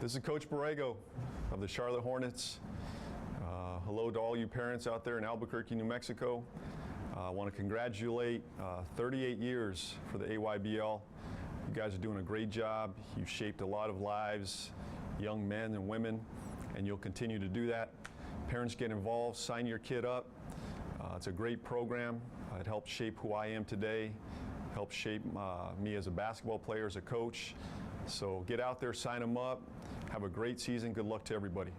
This is Coach Borrego of the Charlotte Hornets. Hello to all you parents out there in Albuquerque, New Mexico. I want to congratulate 38 years for the AYBL. You guys are doing a great job. You've shaped a lot of lives, young men and women, and you'll continue to do that. Parents, get involved, sign your kid up. It's a great program. It helped shape who I am today, helped shape me as a basketball player, as a coach. So get out there, sign them up. Have a great season. Good luck to everybody.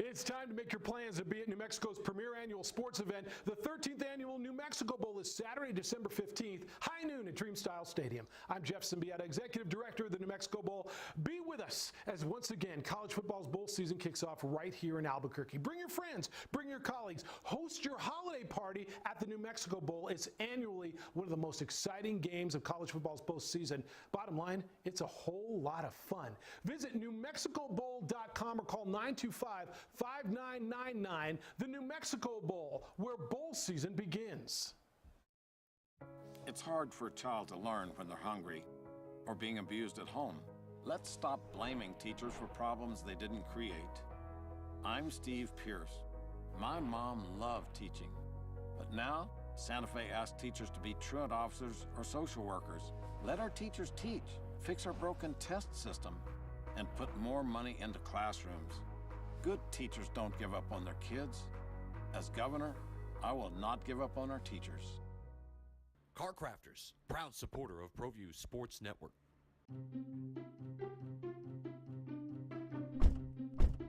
It's time to make your plans to be at New Mexico's premier annual sports event. The 13th annual New Mexico Bowl is Saturday, December 15th, high noon at Dreamstyle Stadium. I'm Jeff Symbieta, Executive Director of the New Mexico Bowl. Be with us as once again college football's bowl season kicks off right here in Albuquerque. Bring your friends, bring your colleagues, host your holiday party at the New Mexico Bowl. It's annually one of the most exciting games of college football's postseason. Bottom line, it's a whole lot of fun. Visit NewMexicoBowl.com or call 925-5999, the New Mexico Bowl, where bowl season begins. It's hard for a child to learn when they're hungry or being abused at home. Let's stop blaming teachers for problems they didn't create. I'm Steve Pierce. My mom loved teaching, but now Santa Fe asks teachers to be truant officers or social workers. Let our teachers teach, fix our broken test system, and put more money into classrooms. Good teachers don't give up on their kids. As governor, I will not give up on our teachers. Car Crafters, proud supporter of Proview Sports Network.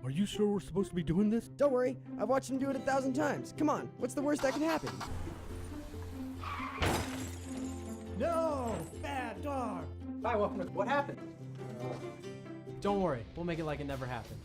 Are you sure we're supposed to be doing this? Don't worry, I've watched him do it 1,000 times. Come on, what's the worst that can happen? No! Bad dog! Hi, welcome to What Happened? Don't worry, we'll make it like it never happened.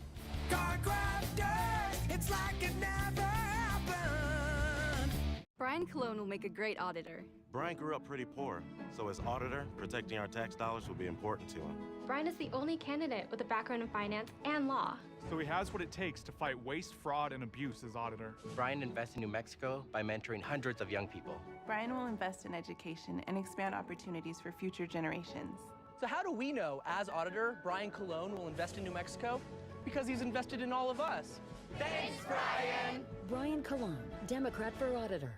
Car Crafters, it's like it never happened. Brian Colon will make a great auditor. Brian grew up pretty poor, so as auditor, protecting our tax dollars will be important to him. Brian is the only candidate with a background in finance and law. So he has what it takes to fight waste, fraud, and abuse as auditor. Brian invests in New Mexico by mentoring hundreds of young people. Brian will invest in education and expand opportunities for future generations. So how do we know, as auditor, Brian Colon will invest in New Mexico? Because he's invested in all of us. Thanks, Brian! Brian Colon, Democrat for Auditor.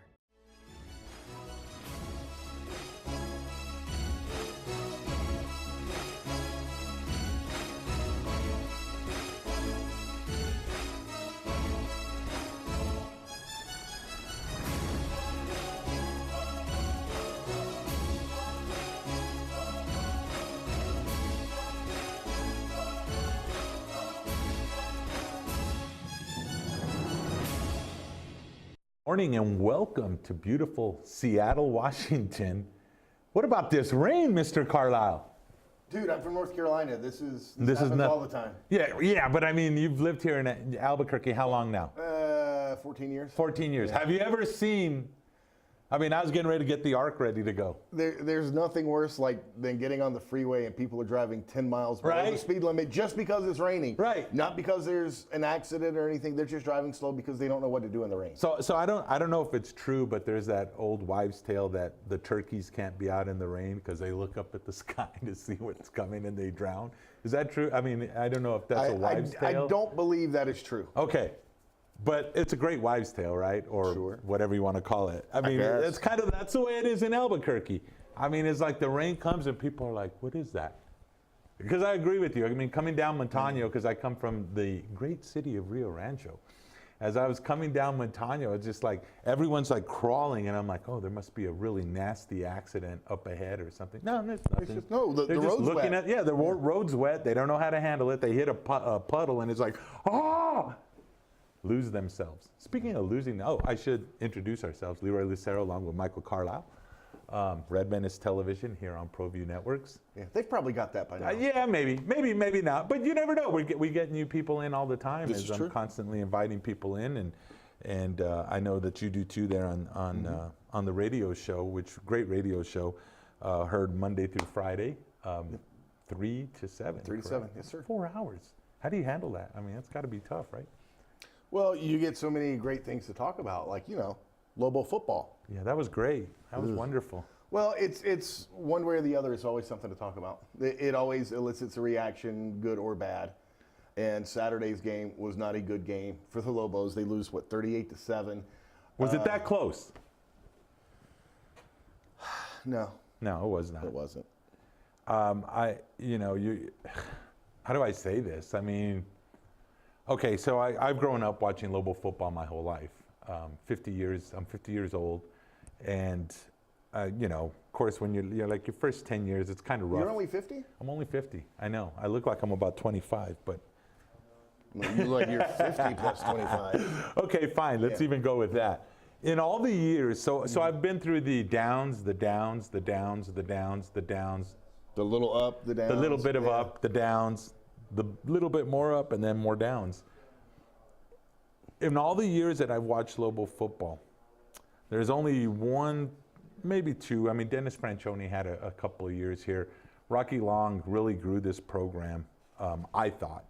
Morning and welcome to beautiful Seattle, Washington. What about this rain, Mr. Carlisle? Dude, I'm from North Carolina. This happens all the time. Yeah, but I mean, you've lived here in Albuquerque how long now? 14 years. 14 years. Yeah. Have you ever seen, I mean, I was getting ready to get the ARC ready to go. There's nothing worse than getting on the freeway and people are driving 10 miles below the speed limit just because it's raining. Right. Not because there's an accident or anything. They're just driving slow because they don't know what to do in the rain. So I don't know if it's true, but there's that old wives' tale that the turkeys can't be out in the rain because they look up at the sky to see what's coming and they drown. Is that true? I mean, I don't know if that's a wives' tale. I don't believe that is true. Okay. But it's a great wives' tale, right? Or whatever you want to call it. I mean, that's the way it is in Albuquerque. I mean, it's like the rain comes and people are like, what is that? Because I agree with you. I mean, coming down Montano, because I come from the great city of Rio Rancho. As I was coming down Montano, it's just like everyone's like crawling, and I'm like, oh, there must be a really nasty accident up ahead or something. No, there's nothing. The road's wet. The road's wet. They don't know how to handle it. They hit a puddle, and it's like, oh! Lose themselves. Speaking of losing, I should introduce ourselves. Leroy Lucero along with Michael Carlisle. Red Menace Television here on Proview Networks. Yeah, they've probably got that by now. Yeah, maybe not. But you never know. We get new people in all the time. I'm constantly inviting people in, and I know that you do too there on the radio show, great radio show, heard Monday through Friday, 3 to 7. 3 to 7, yes sir. 4 hours. How do you handle that? I mean, that's got to be tough, right? Well, you get so many great things to talk about, like, Lobo football. Yeah, that was great. That was wonderful. Well, it's one way or the other. It's always something to talk about. It always elicits a reaction, good or bad. And Saturday's game was not a good game for the Lobos. They lose, 38-7. Was it that close? No. No, it was not. It wasn't. How do I say this? I mean, okay, so I've grown up watching Lobo football my whole life. 50 years, I'm 50 years old. And, of course, when you're like your first 10 years, it's kind of rough. You're only 50? I'm only 50, I know. I look like I'm about 25, but. You look like you're 50 plus 25. Okay, fine, let's even go with that. In all the years, so I've been through the downs, the downs, the downs, the downs, the downs. The little up, the downs. The little bit of up, the downs, the little bit more up, and then more downs. In all the years that I've watched Lobo football, there's only one, maybe two. I mean, Dennis Franchione had a couple of years here. Rocky Long really grew this program, I thought.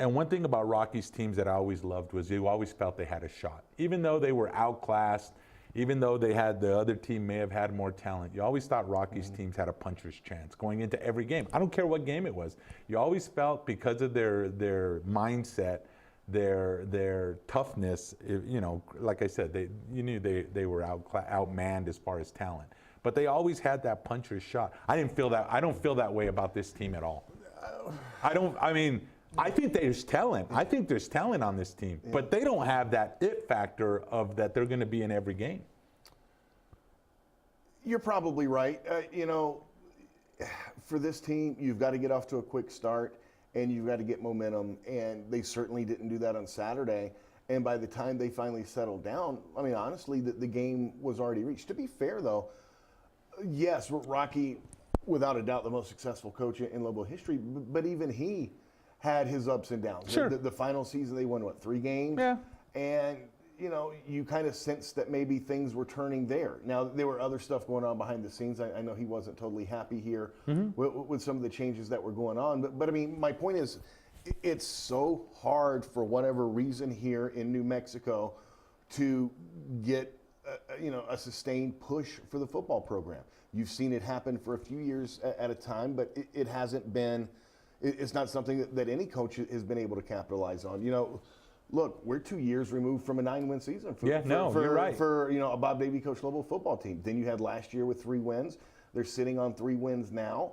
And one thing about Rocky's teams that I always loved was you always felt they had a shot. Even though they were outclassed, even though the other team may have had more talent, you always thought Rocky's teams had a puncher's chance going into every game. I don't care what game it was. You always felt because of their mindset, their toughness, like I said, you knew they were outmanned as far as talent. But they always had that puncher's shot. I don't feel that way about this team at all. I think there's talent. I think there's talent on this team, but they don't have that it factor of that they're going to be in every game. You're probably right. For this team, you've got to get off to a quick start, and you've got to get momentum, and they certainly didn't do that on Saturday. And by the time they finally settled down, I mean, honestly, the game was already reached. To be fair, though, yes, Rocky, without a doubt, the most successful coach in Lobo history, but even he had his ups and downs. Sure. The final season, they won, 3 games? Yeah. And, you kind of sensed that maybe things were turning there. Now, there were other stuff going on behind the scenes. I know he wasn't totally happy here with some of the changes that were going on. But I mean, my point is, it's so hard for whatever reason here in New Mexico to get, a sustained push for the football program. You've seen it happen for a few years at a time, but it hasn't been. It's not something that any coach has been able to capitalize on. Look, we're 2 years removed from a 9-win season you're right. For a Bob Davie coach Lobo football team. Then you had last year with 3 wins. They're sitting on 3 wins now.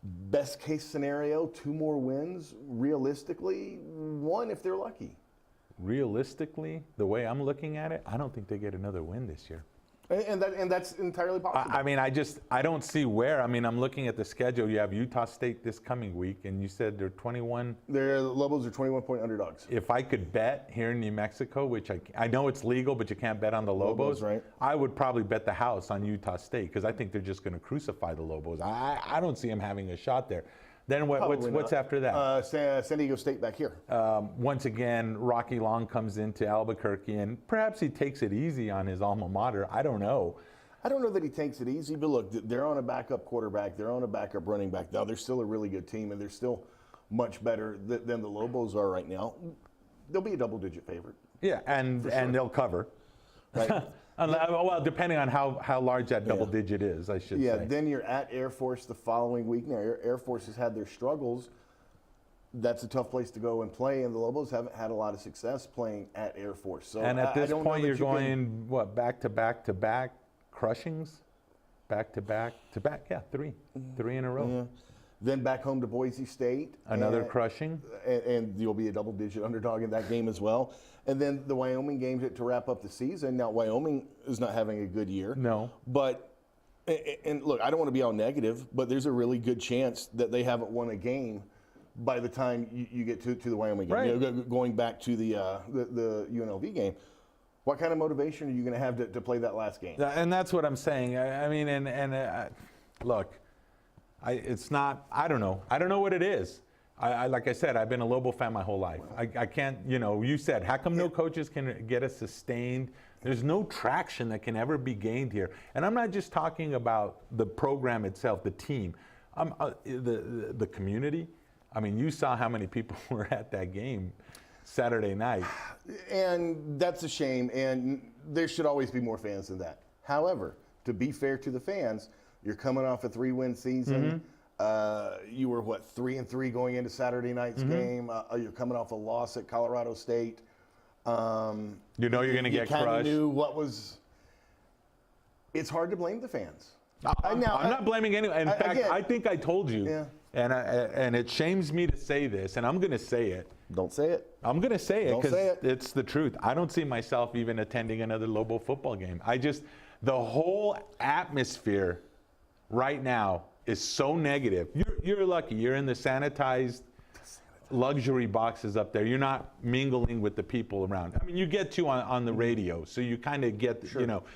Best case scenario, 2 more wins. Realistically, 1 if they're lucky. Realistically, the way I'm looking at it, I don't think they get another win this year. And that's entirely possible. I mean, I don't see where. I mean, I'm looking at the schedule. You have Utah State this coming week, and you said they're 21. The Lobos are 21-point underdogs. If I could bet here in New Mexico, which I know it's legal, but you can't bet on the Lobos, right? I would probably bet the house on Utah State because I think they're just going to crucify the Lobos. I don't see them having a shot there. Then what's after that? San Diego State back here. Once again, Rocky Long comes into Albuquerque, and perhaps he takes it easy on his alma mater. I don't know. I don't know that he takes it easy, but look, they're on a backup quarterback. They're on a backup running back. Now, they're still a really good team, and they're still much better than the Lobos are right now. They'll be a double-digit favorite. Yeah, and they'll cover. Right. Well, depending on how large that double digit is, I should say. Yeah, then you're at Air Force the following week. Now, Air Force has had their struggles. That's a tough place to go and play, and the Lobos haven't had a lot of success playing at Air Force. So and at this point, you're going, back to back crushings? Back to back, yeah, 3 in a row. Yeah. Then back home to Boise State. Another crushing. And you'll be a double-digit underdog in that game as well. And then the Wyoming game to wrap up the season. Now, Wyoming is not having a good year. No. But, and look, I don't want to be all negative, but there's a really good chance that they haven't won a game by the time you get to the Wyoming game. Right. Going back to the UNLV game. What kind of motivation are you going to have to play that last game? And that's what I'm saying. I mean, look, it's not, I don't know. I don't know what it is. Like I said, I've been a Lobo fan my whole life. I can't, you said, how come no coaches can get a sustained, there's no traction that can ever be gained here. And I'm not just talking about the program itself, the team, the community. I mean, you saw how many people were at that game Saturday night. And that's a shame, and there should always be more fans than that. However, to be fair to the fans, you're coming off a 3-win season. You were, 3-3 going into Saturday night's game. You're coming off a loss at Colorado State. You know you're going to get crushed. You kind of knew what was. It's hard to blame the fans. I'm not blaming anyone. In fact, again, I think I told you, and it shames me to say this, and I'm going to say it. Don't say it. I'm going to say it Don't say it. because it's the truth. I don't see myself even attending another Lobo football game. The whole atmosphere right now is so negative. You're lucky. You're in the sanitized luxury boxes up there. You're not mingling with the people around. I mean, you get to on the radio, so you kind of get,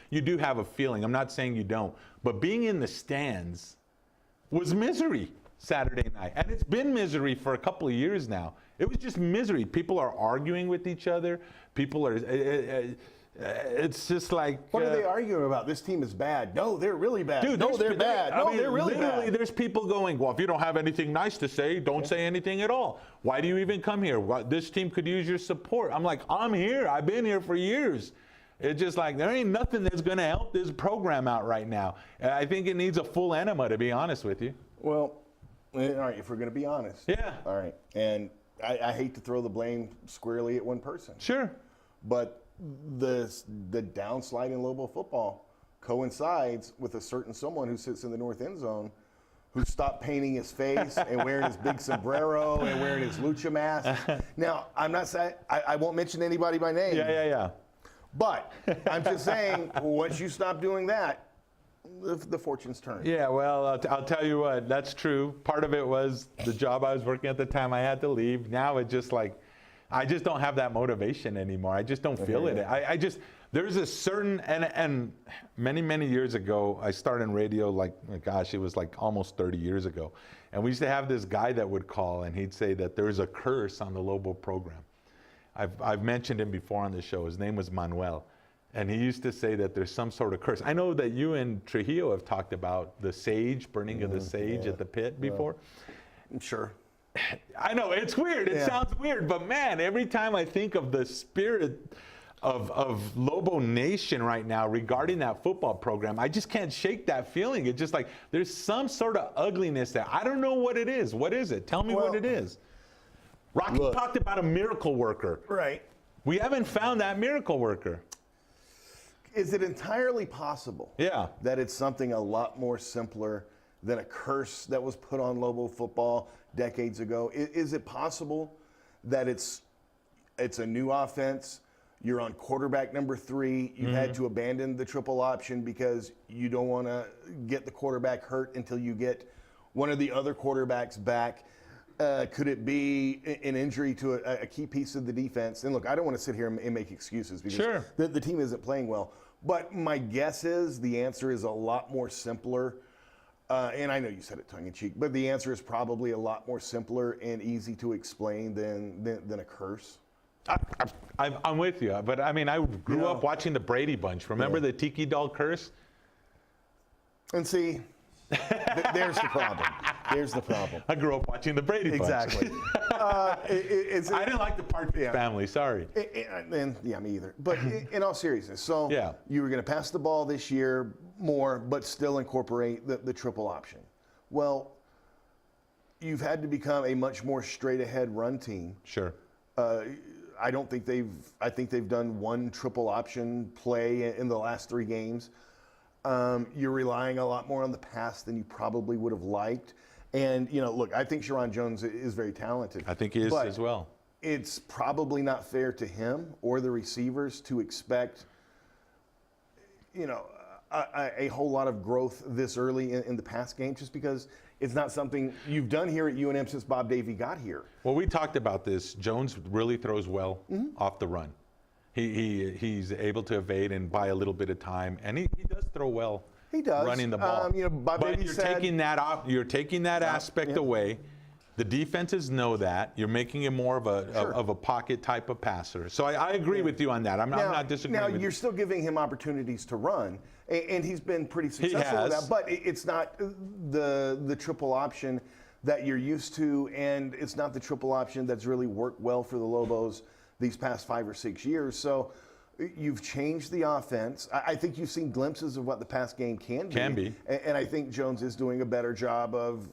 you do have a feeling. I'm not saying you don't. But being in the stands was misery Saturday night. And it's been misery for a couple of years now. It was just misery. People are arguing with each other. People are... it's just like... What are they arguing about? This team is bad. No, they're really bad. Dude, no, they're bad. No, they're really bad. There's people going, well, if you don't have anything nice to say, don't say anything at all. Why do you even come here? This team could use your support. I'm like, I'm here. I've been here for years. It's just like, there ain't nothing that's going to help this program out right now. And I think it needs a full enema, to be honest with you. Well, all right, if we're going to be honest. Yeah. All right. And I hate to throw the blame squarely at one person. Sure. But the downslide in Lobo football coincides with a certain someone who sits in the north end zone who stopped painting his face and wearing his big sombrero and wearing his lucha mask. Now, I'm not saying, I won't mention anybody by name. Yeah. But I'm just saying, once you stop doing that, the fortunes turn. Yeah, well, I'll tell you what, that's true. Part of it was the job I was working at the time. I had to leave. Now it's just like, I just don't have that motivation anymore. I just don't feel it. There's a certain, and many years ago, I started in radio it was like almost 30 years ago. And we used to have this guy that would call and he'd say that there's a curse on the Lobo program. I've mentioned him before on the show. His name was Manuel. And he used to say that there's some sort of curse. I know that you and Trujillo have talked about the sage, burning of the sage at the pit before. Sure. I know, it's weird. It sounds weird. But man, every time I think of the spirit of Lobo Nation right now regarding that football program, I just can't shake that feeling. It's just like there's some sort of ugliness there. I don't know what it is. What is it? Tell me what it is. Rocky talked about a miracle worker. Right. We haven't found that miracle worker. Is it entirely possible that it's something a lot more simpler than a curse that was put on Lobo football decades ago? Is it possible that it's a new offense? You're on quarterback number 3. You had to abandon the triple option because you don't want to get the quarterback hurt until you get one of the other quarterbacks back. Could it be an injury to a key piece of the defense? And look, I don't want to sit here and make excuses because the team isn't playing well. But my guess is the answer is a lot more simpler. And I know you said it tongue-in-cheek, but the answer is probably a lot more simpler and easy to explain than a curse. I'm with you, but I mean, I grew up watching the Brady Bunch. Remember the Tiki Doll curse? And see, there's the problem. There's the problem. I grew up watching the Brady Bunch. Exactly. I didn't like the Partridge Family, sorry. Me either. But in all seriousness, so you were going to pass the ball this year more, but still incorporate the triple option. Well, you've had to become a much more straight-ahead run team. Sure. I think they've done one triple option play in the last 3 games. You're relying a lot more on the pass than you probably would have liked. And, look, I think Sharon Jones is very talented. I think he is as well. It's probably not fair to him or the receivers to expect, a whole lot of growth this early in the pass game just because it's not something you've done here at UNM since Bob Davie got here. Well, we talked about this. Jones really throws well off the run. He's able to evade and buy a little bit of time, and he does throw well. He does running the ball. Bob but Davie said, you're taking that aspect away. The defenses know that. You're making him more of a pocket type of passer. So I agree with you on that. I'm not disagreeing. Now you're still giving him opportunities to run, and he's been pretty successful with that. But it's not the triple option that you're used to, and it's not the triple option that's really worked well for the Lobos these past 5 or 6 years. So You've changed the offense. I think you've seen glimpses of what the pass game can be. Can be. And I think Jones is doing a better job of,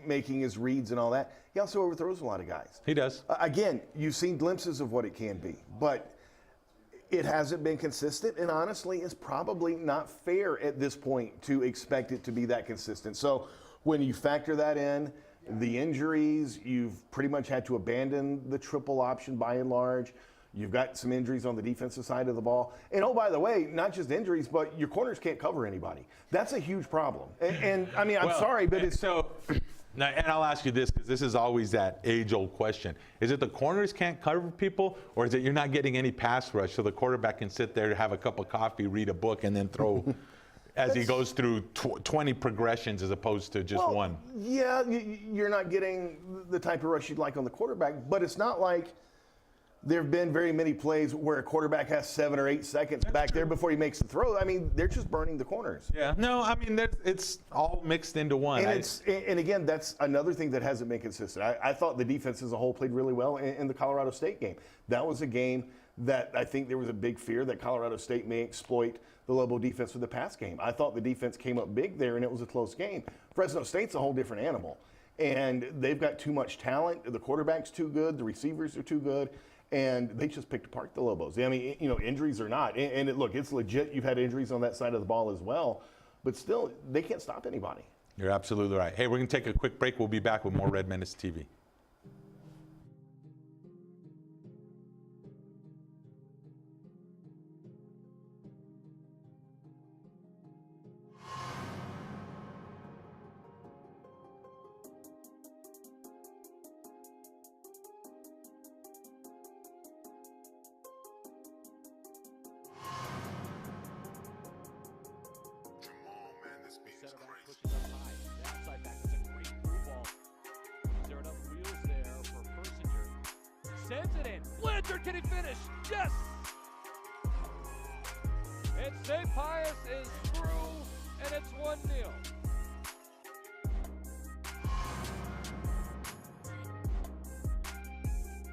making his reads and all that. He also overthrows a lot of guys. He does. Again, you've seen glimpses of what it can be, but it hasn't been consistent, and honestly, it's probably not fair at this point to expect it to be that consistent. So when you factor that in, the injuries, you've pretty much had to abandon the triple option by and large. You've got some injuries on the defensive side of the ball. And oh, by the way, not just injuries, but your corners can't cover anybody. That's a huge problem. And I mean, I'm sorry, but it's so. Now, and I'll ask you this, because this is always that age-old question. Is it the corners can't cover people, or is it you're not getting any pass rush so the quarterback can sit there, have a cup of coffee, read a book, and then throw as he goes through 20 progressions as opposed to just one? Yeah, you're not getting the type of rush you'd like on the quarterback, but it's not like there have been very many plays where a quarterback has 7 or 8 seconds back there before he makes the throw. I mean, they're just burning the corners. Yeah. No, I mean, it's all mixed into one. And again, that's another thing that hasn't been consistent. I thought the defense as a whole played really well in the Colorado State game. That was a game that I think there was a big fear that Colorado State may exploit the Lobo defense for the pass game. I thought the defense came up big there, and it was a close game. Fresno State's a whole different animal. And they've got too much talent. The quarterback's too good. The receivers are too good. And they just picked apart the Lobos. I mean, injuries or not. And look, it's legit. You've had injuries on that side of the ball as well. But still, they can't stop anybody. You're absolutely right. Hey, we're going to take a quick break. We'll be back with more Red Menace TV. Sends it in. Blanchard, can he finish? Yes! And St. Pius is through, and it's 1-0.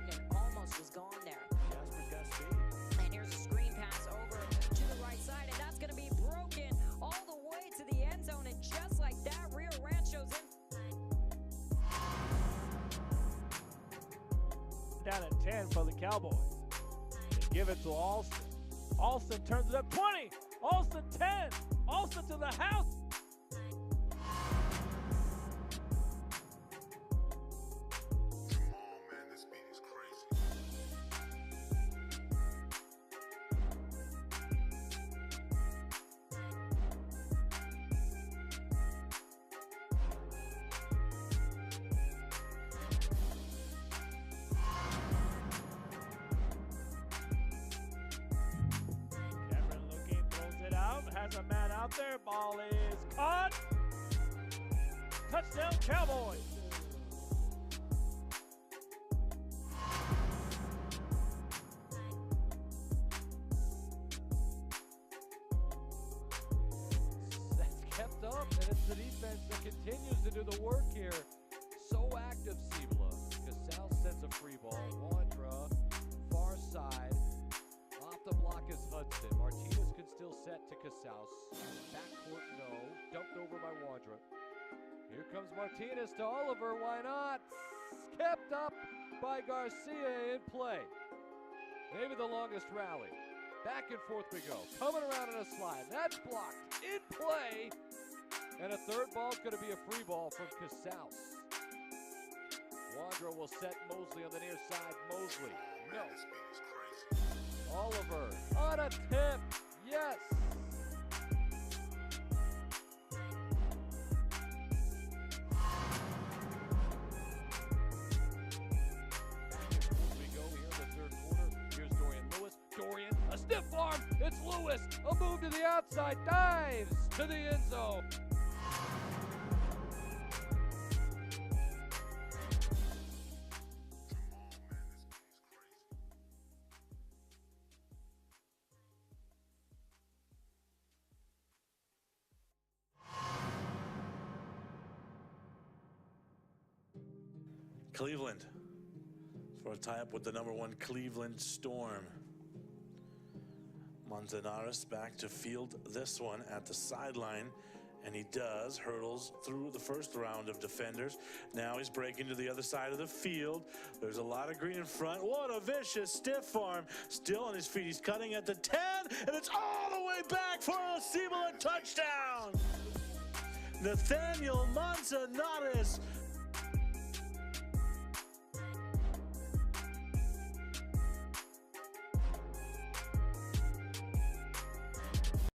And almost was gone there. Jasper's got speed. And here's a screen pass over to the right side, and that's going to be broken all the way to the end zone. And just like that, Rio Rancho's in. Down at 10 for the Cowboys. They give it to Alston. Alston turns it up 20. Alston 10. Alston to the house. Has a man out there. Ball is caught. Touchdown, Cowboys. That's kept up, and it's the defense that continues to do the work here. So active, Ciebla. Casal sends a free ball. Wandra, far side. Off the block is Hudson. Martinez could still set to Casals. Backcourt, no. Dumped over by Wandra. Here comes Martinez to Oliver. Why not? Kept up by Garcia in play. Maybe the longest rally. Back and forth we go. Coming around on a slide. That's blocked. In play. And a third ball is going to be a free ball from Casals. Wandra will set Mosley on the near side. Mosley. No. Oliver on a tip. Yes. We go here in the third quarter. Here's Dorian Lewis. Dorian, a stiff arm. It's Lewis. A move to the outside. Dives to the end zone. Cleveland for a tie-up with the #1 Cleveland Storm. Manzanares back to field this one at the sideline, and he does. Hurdles through the first round of defenders. Now he's breaking to the other side of the field. There's a lot of green in front. What a vicious stiff arm. Still on his feet. He's cutting at the 10, and it's all the way back for a Cibola touchdown. Nathaniel Manzanares.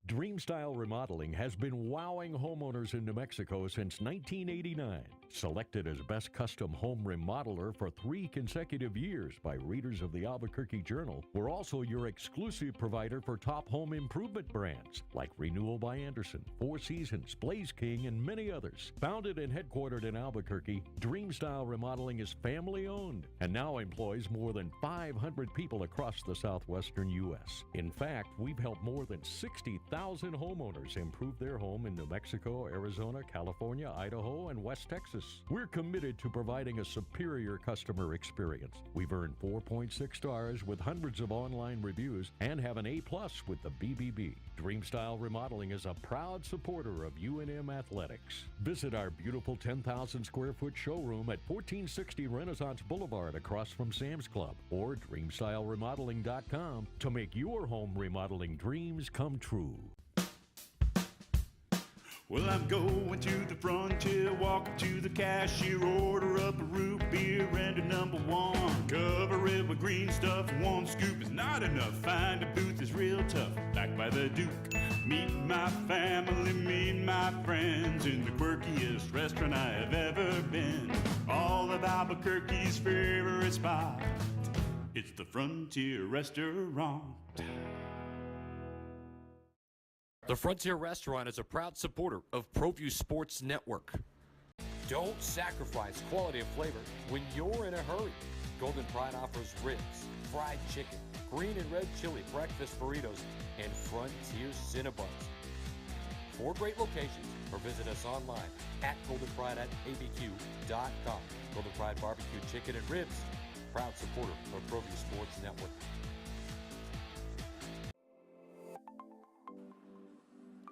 Dreamstyle Remodeling has been wowing homeowners in New Mexico since 1989. Selected as Best Custom Home Remodeler for 3 consecutive years by readers of the Albuquerque Journal, we're also your exclusive provider for top home improvement brands like Renewal by Anderson, Four Seasons, Blaze King, and many others. Founded and headquartered in Albuquerque, Dreamstyle Remodeling is family-owned and now employs more than 500 people across the southwestern U.S. In fact, we've helped more than 60,000 homeowners improve their home in New Mexico, Arizona, California, Idaho, and West Texas. We're committed to providing a superior customer experience. We've earned 4.6 stars with hundreds of online reviews and have an A+ with the BBB. Dreamstyle Remodeling is a proud supporter of UNM Athletics. Visit our beautiful 10,000 square foot showroom at 1460 Renaissance Boulevard across from Sam's Club, or dreamstyleremodeling.com to make your home remodeling dreams come true. Well, I'm going to the frontier, walking to the cashier, order up a root beer and a #1. Cover it with green stuff, 1 scoop is not enough. Find a booth is real tough, back by the Duke. Meet my family, meet my friends in the quirkiest restaurant I have ever been. All of Albuquerque's favorite spot, it's the Frontier Restaurant. The Frontier Restaurant is a proud supporter of Proview Sports Network. Don't sacrifice quality and flavor when you're in a hurry. Golden Pride offers ribs, fried chicken, green and red chili breakfast burritos, and Frontier Cinnabons. 4 great locations, or visit us online at goldenpride@abq.com. Golden Pride Barbecue Chicken and Ribs, proud supporter of Proview Sports Network.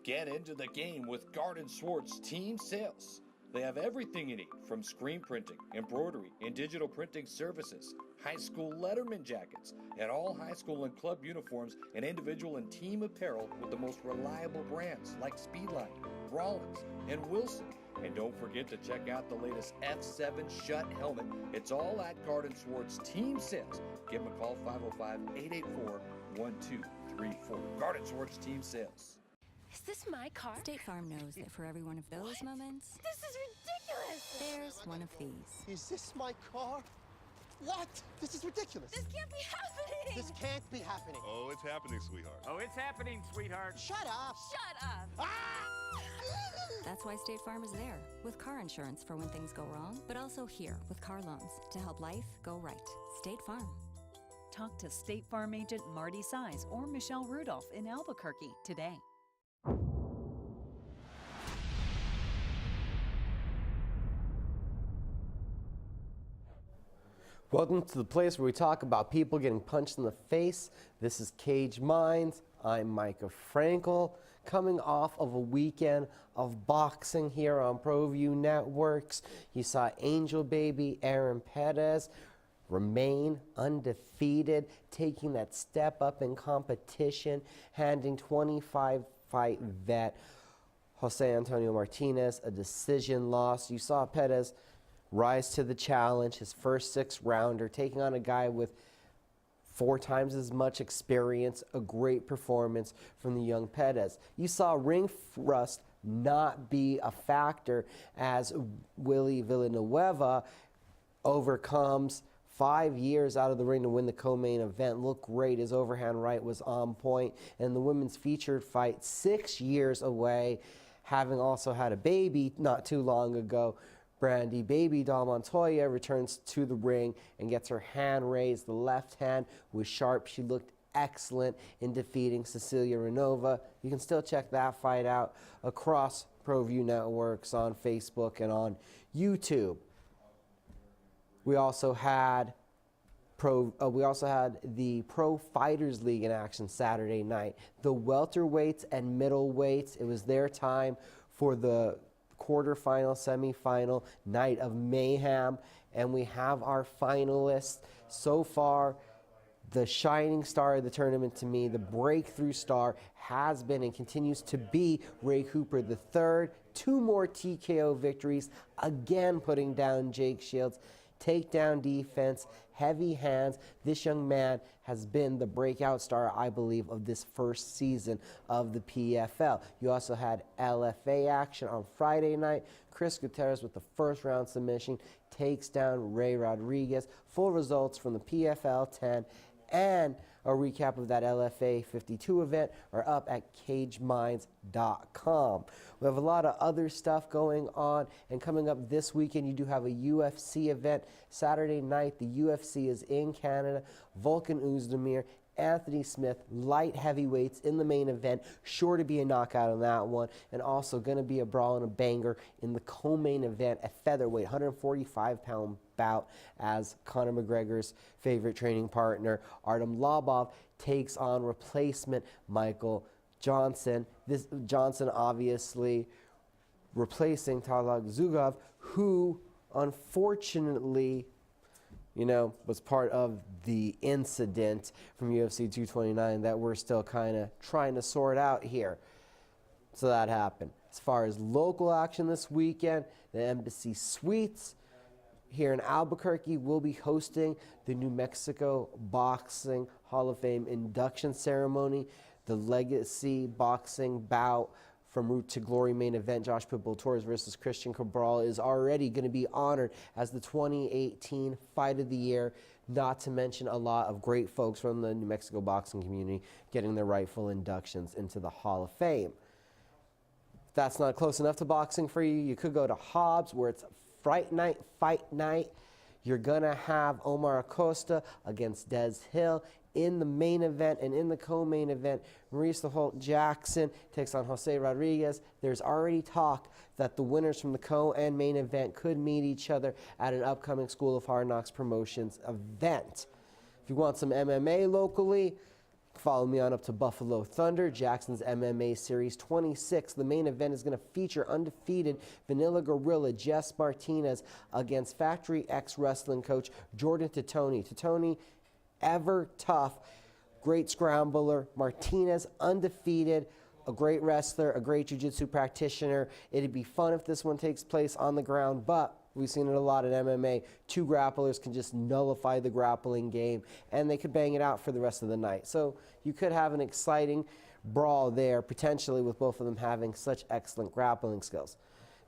Get into the game with Garden Swartz Team Sales. They have everything you need, from screen printing, embroidery, and digital printing services, high school letterman jackets, and all high school and club uniforms, and individual and team apparel with the most reliable brands like Speedline, Rollins, and Wilson. And don't forget to check out the latest F7 Shut helmet. It's all at Garden Swartz Team Sales. Give them a call, 505-884-1234. Garden Swartz Team Sales. Is this my car? State Farm knows that for every one of those moments, This is ridiculous! there's one of these. Is this my car? What? This is ridiculous. This can't be happening! This can't be happening. Oh, it's happening, sweetheart. Oh, it's happening, sweetheart. Shut up. Shut up! That's why State Farm is there, with car insurance for when things go wrong, but also here with car loans to help life go right. State Farm. Talk to State Farm agent Marty Size or Michelle Rudolph in Albuquerque today. Welcome to the place where we talk about people getting punched in the face. This is Cage Minds. I'm Micah Frankel, coming off of a weekend of boxing here on ProView Networks. You saw Angel Baby Aaron Perez remain undefeated, taking that step up in competition, handing 25-fight vet Jose Antonio Martinez a decision loss. You saw Perez rise to the challenge, his first 6-rounder, taking on a guy with 4 times as much experience, a great performance from the young Perez. You saw ring rust not be a factor as Willie Villanueva overcomes 5 years out of the ring to win the co-main event. Looked great. His overhand right was on point. And the women's featured fight, 6 years away, having also had a baby not too long ago. Brandy Baby Doll Montoya returns to the ring and gets her hand raised. The left hand was sharp. She looked excellent in defeating Cecilia Renova. You can still check that fight out across ProView Networks on Facebook and on YouTube. We also had We also had the Pro Fighters League in action Saturday night. The welterweights and middleweights, it was their time for the quarterfinal, semifinal night of mayhem. And we have our finalists so far. The shining star of the tournament to me, the breakthrough star, has been and continues to be Ray Cooper III. 2 more TKO victories, again putting down Jake Shields. Takedown defense, heavy hands. This young man has been the breakout star, I believe, of this first season of the PFL. You also had LFA action on Friday night. Chris Gutierrez with the first round submission takes down Ray Rodriguez. Full results from the PFL 10 and a recap of that LFA 52 event are up at cageminds.com. We have a lot of other stuff going on, and coming up this weekend, you do have a UFC event. Saturday night, the UFC is in Canada. Volkan Oezdemir, Anthony Smith, light heavyweights in the main event. Sure to be a knockout on that one. And also going to be a brawl and a banger in the co-main event at featherweight, 145-pound bout, as Conor McGregor's favorite training partner, Artem Lobov, takes on replacement Michael Johnson. This Johnson obviously replacing Talag Zugov, who unfortunately was part of the incident from UFC 229 that we're still kind of trying to sort out here. So that happened. As far as local action this weekend, the Embassy Suites here in Albuquerque will be hosting the New Mexico Boxing Hall of Fame induction ceremony. The Legacy Boxing bout from Route to Glory main event, Josh Pitbull Torres versus Christian Cabral, is already going to be honored as the 2018 Fight of the Year, not to mention a lot of great folks from the New Mexico boxing community getting their rightful inductions into the Hall of Fame. If that's not close enough to boxing for you, you could go to Hobbs, where it's fight night. You're going to have Omar Acosta against Des Hill in the main event, and in the co-main event, Maurice the Holt Jackson takes on Jose Rodriguez. There's already talk that the winners from the co and main event could meet each other at an upcoming School of Hard Knocks Promotions event. If you want some MMA locally, follow me on up to Buffalo Thunder, Jackson's MMA Series 26. The main event is going to feature undefeated Vanilla Gorilla Jess Martinez against Factory X wrestling coach Jordan Titoni. Titoni, ever tough, great scrambler. Martinez, undefeated, a great wrestler, a great jiu-jitsu practitioner. It'd be fun if this one takes place on the ground, but we've seen it a lot in MMA. 2 grapplers can just nullify the grappling game, and they could bang it out for the rest of the night. So you could have an exciting brawl there, potentially, with both of them having such excellent grappling skills.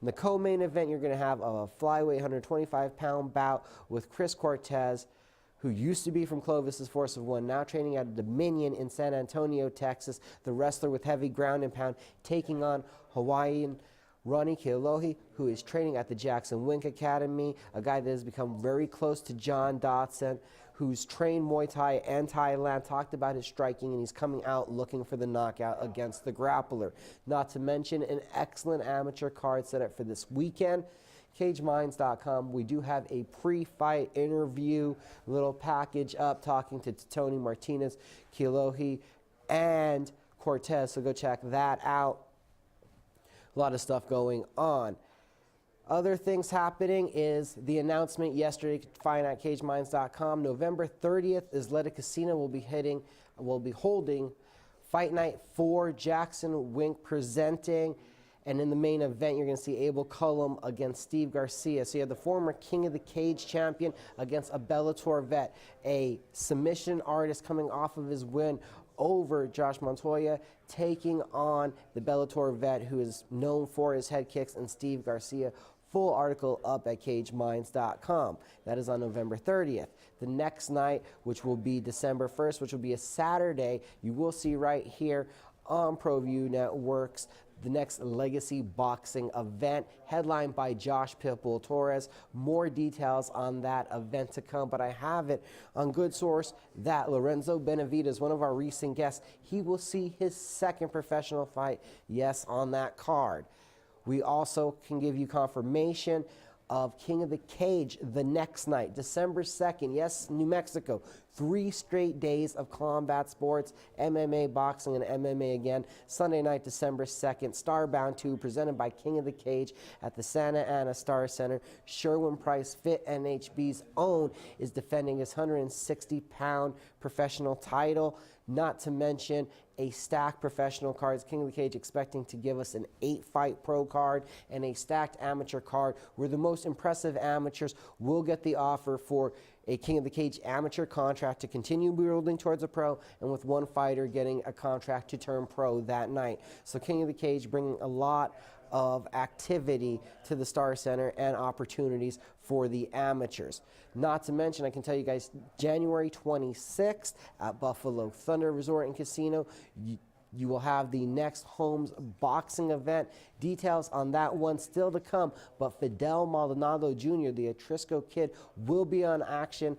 In the co-main event, you're going to have a flyweight 125-pound bout with Chris Cortez, who used to be from Clovis's Force of One, now training at Dominion in San Antonio, Texas. The wrestler with heavy ground and pound, taking on Hawaiian Ronnie Kealohi, who is training at the Jackson Wink Academy, a guy that has become very close to John Dotson, who's trained Muay Thai and Thailand, talked about his striking, and he's coming out looking for the knockout against the grappler. Not to mention an excellent amateur card set up for this weekend. CageMinds.com, we do have a pre-fight interview, little package up, talking to Tony Martinez, Kealohi, and Cortez, so go check that out. A lot of stuff going on. Other things happening is the announcement yesterday, you can find at CageMinds.com. November 30th, Isleta Casino will be holding Fight Night 4, Jackson Wink presenting. And in the main event, you're going to see Abel Cullum against Steve Garcia. So you have the former King of the Cage champion against a Bellator vet, a submission artist coming off of his win over Josh Montoya, taking on the Bellator vet who is known for his head kicks, and Steve Garcia. Full article up at CageMinds.com. That is on November 30th. The next night, which will be December 1st, which will be a Saturday, you will see right here on Proview Networks the next Legacy Boxing event, headlined by Josh Pitbull Torres. More details on that event to come, but I have it on good source that Lorenzo Benavidez, one of our recent guests, he will see his second professional fight, yes, on that card. We also can give you confirmation of King of the Cage the next night, December 2nd. Yes, New Mexico. 3 straight days of combat sports, MMA, boxing, and MMA again. Sunday night, December 2nd, Starbound 2, presented by King of the Cage at the Santa Ana Star Center. Sherwin Price, Fit NHB's own, is defending his 160-pound professional title. Not to mention a stacked professional cards. King of the Cage expecting to give us an 8-fight pro card and a stacked amateur card where the most impressive amateurs will get the offer for a King of the Cage amateur contract to continue building towards a pro, and with one fighter getting a contract to turn pro that night. So King of the Cage bringing a lot of activity to the Star Center and opportunities for the amateurs. Not to mention, I can tell you guys, January 26th at Buffalo Thunder Resort and Casino, you will have the next Holmes boxing event. Details on that one still to come, but Fidel Maldonado Jr., the Atrisco kid, will be on action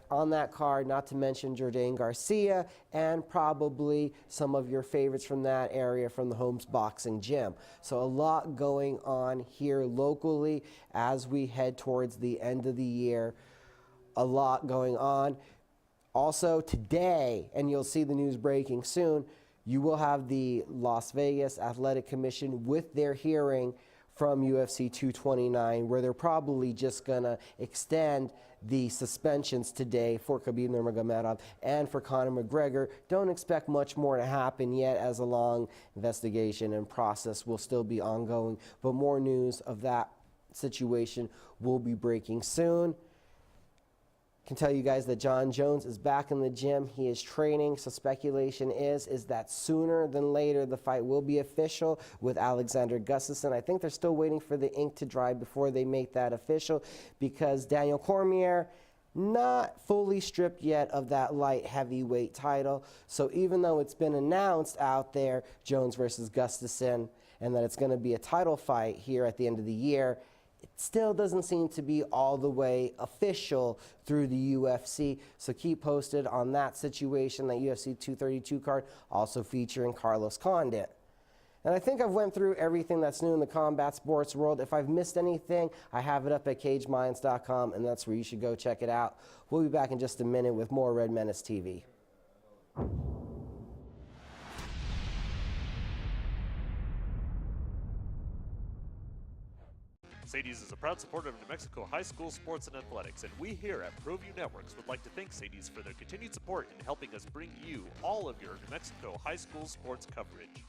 on that card, not to mention Jordan Garcia and probably some of your favorites from that area from the Holmes Boxing Gym. So a lot going on here locally as we head towards the end of the year. A lot going on. Also today, and you'll see the news breaking soon, you will have the Las Vegas Athletic Commission with their hearing from UFC 229, where they're probably just going to extend the suspensions today for Khabib Nurmagomedov and for Conor McGregor. Don't expect much more to happen yet, as a long investigation and process will still be ongoing, but more news of that situation will be breaking soon. Can tell you guys that John Jones is back in the gym. He is training, so speculation is that sooner than later the fight will be official with Alexander Gustafsson. I think they're still waiting for the ink to dry before they make that official, because Daniel Cormier not fully stripped yet of that light heavyweight title. So even though it's been announced out there, Jones versus Gustafsson, and that it's going to be a title fight here at the end of the year, it still doesn't seem to be all the way official through the UFC. So keep posted on that situation, that UFC 232 card, also featuring Carlos Condit. And I think I've went through everything that's new in the combat sports world. If I've missed anything, I have it up at cageminds.com, and that's where you should go check it out. We'll be back in just a minute with more Red Menace TV. Sadie's is a proud supporter of New Mexico high school sports and athletics, and we here at Proview Networks would like to thank Sadie's for their continued support in helping us bring you all of your New Mexico high school sports coverage.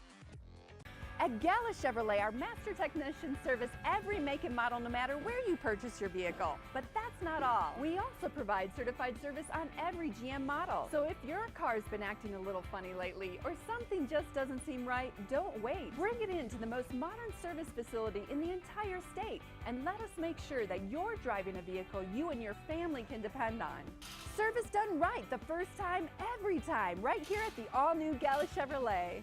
At Gala Chevrolet, our master technicians service every make and model no matter where you purchase your vehicle. But that's not all. We also provide certified service on every GM model. So if your car's been acting a little funny lately or something just doesn't seem right, don't wait. Bring it in to the most modern service facility in the entire state and let us make sure that you're driving a vehicle you and your family can depend on. Service done right the first time, every time, right here at the all-new Gala Chevrolet.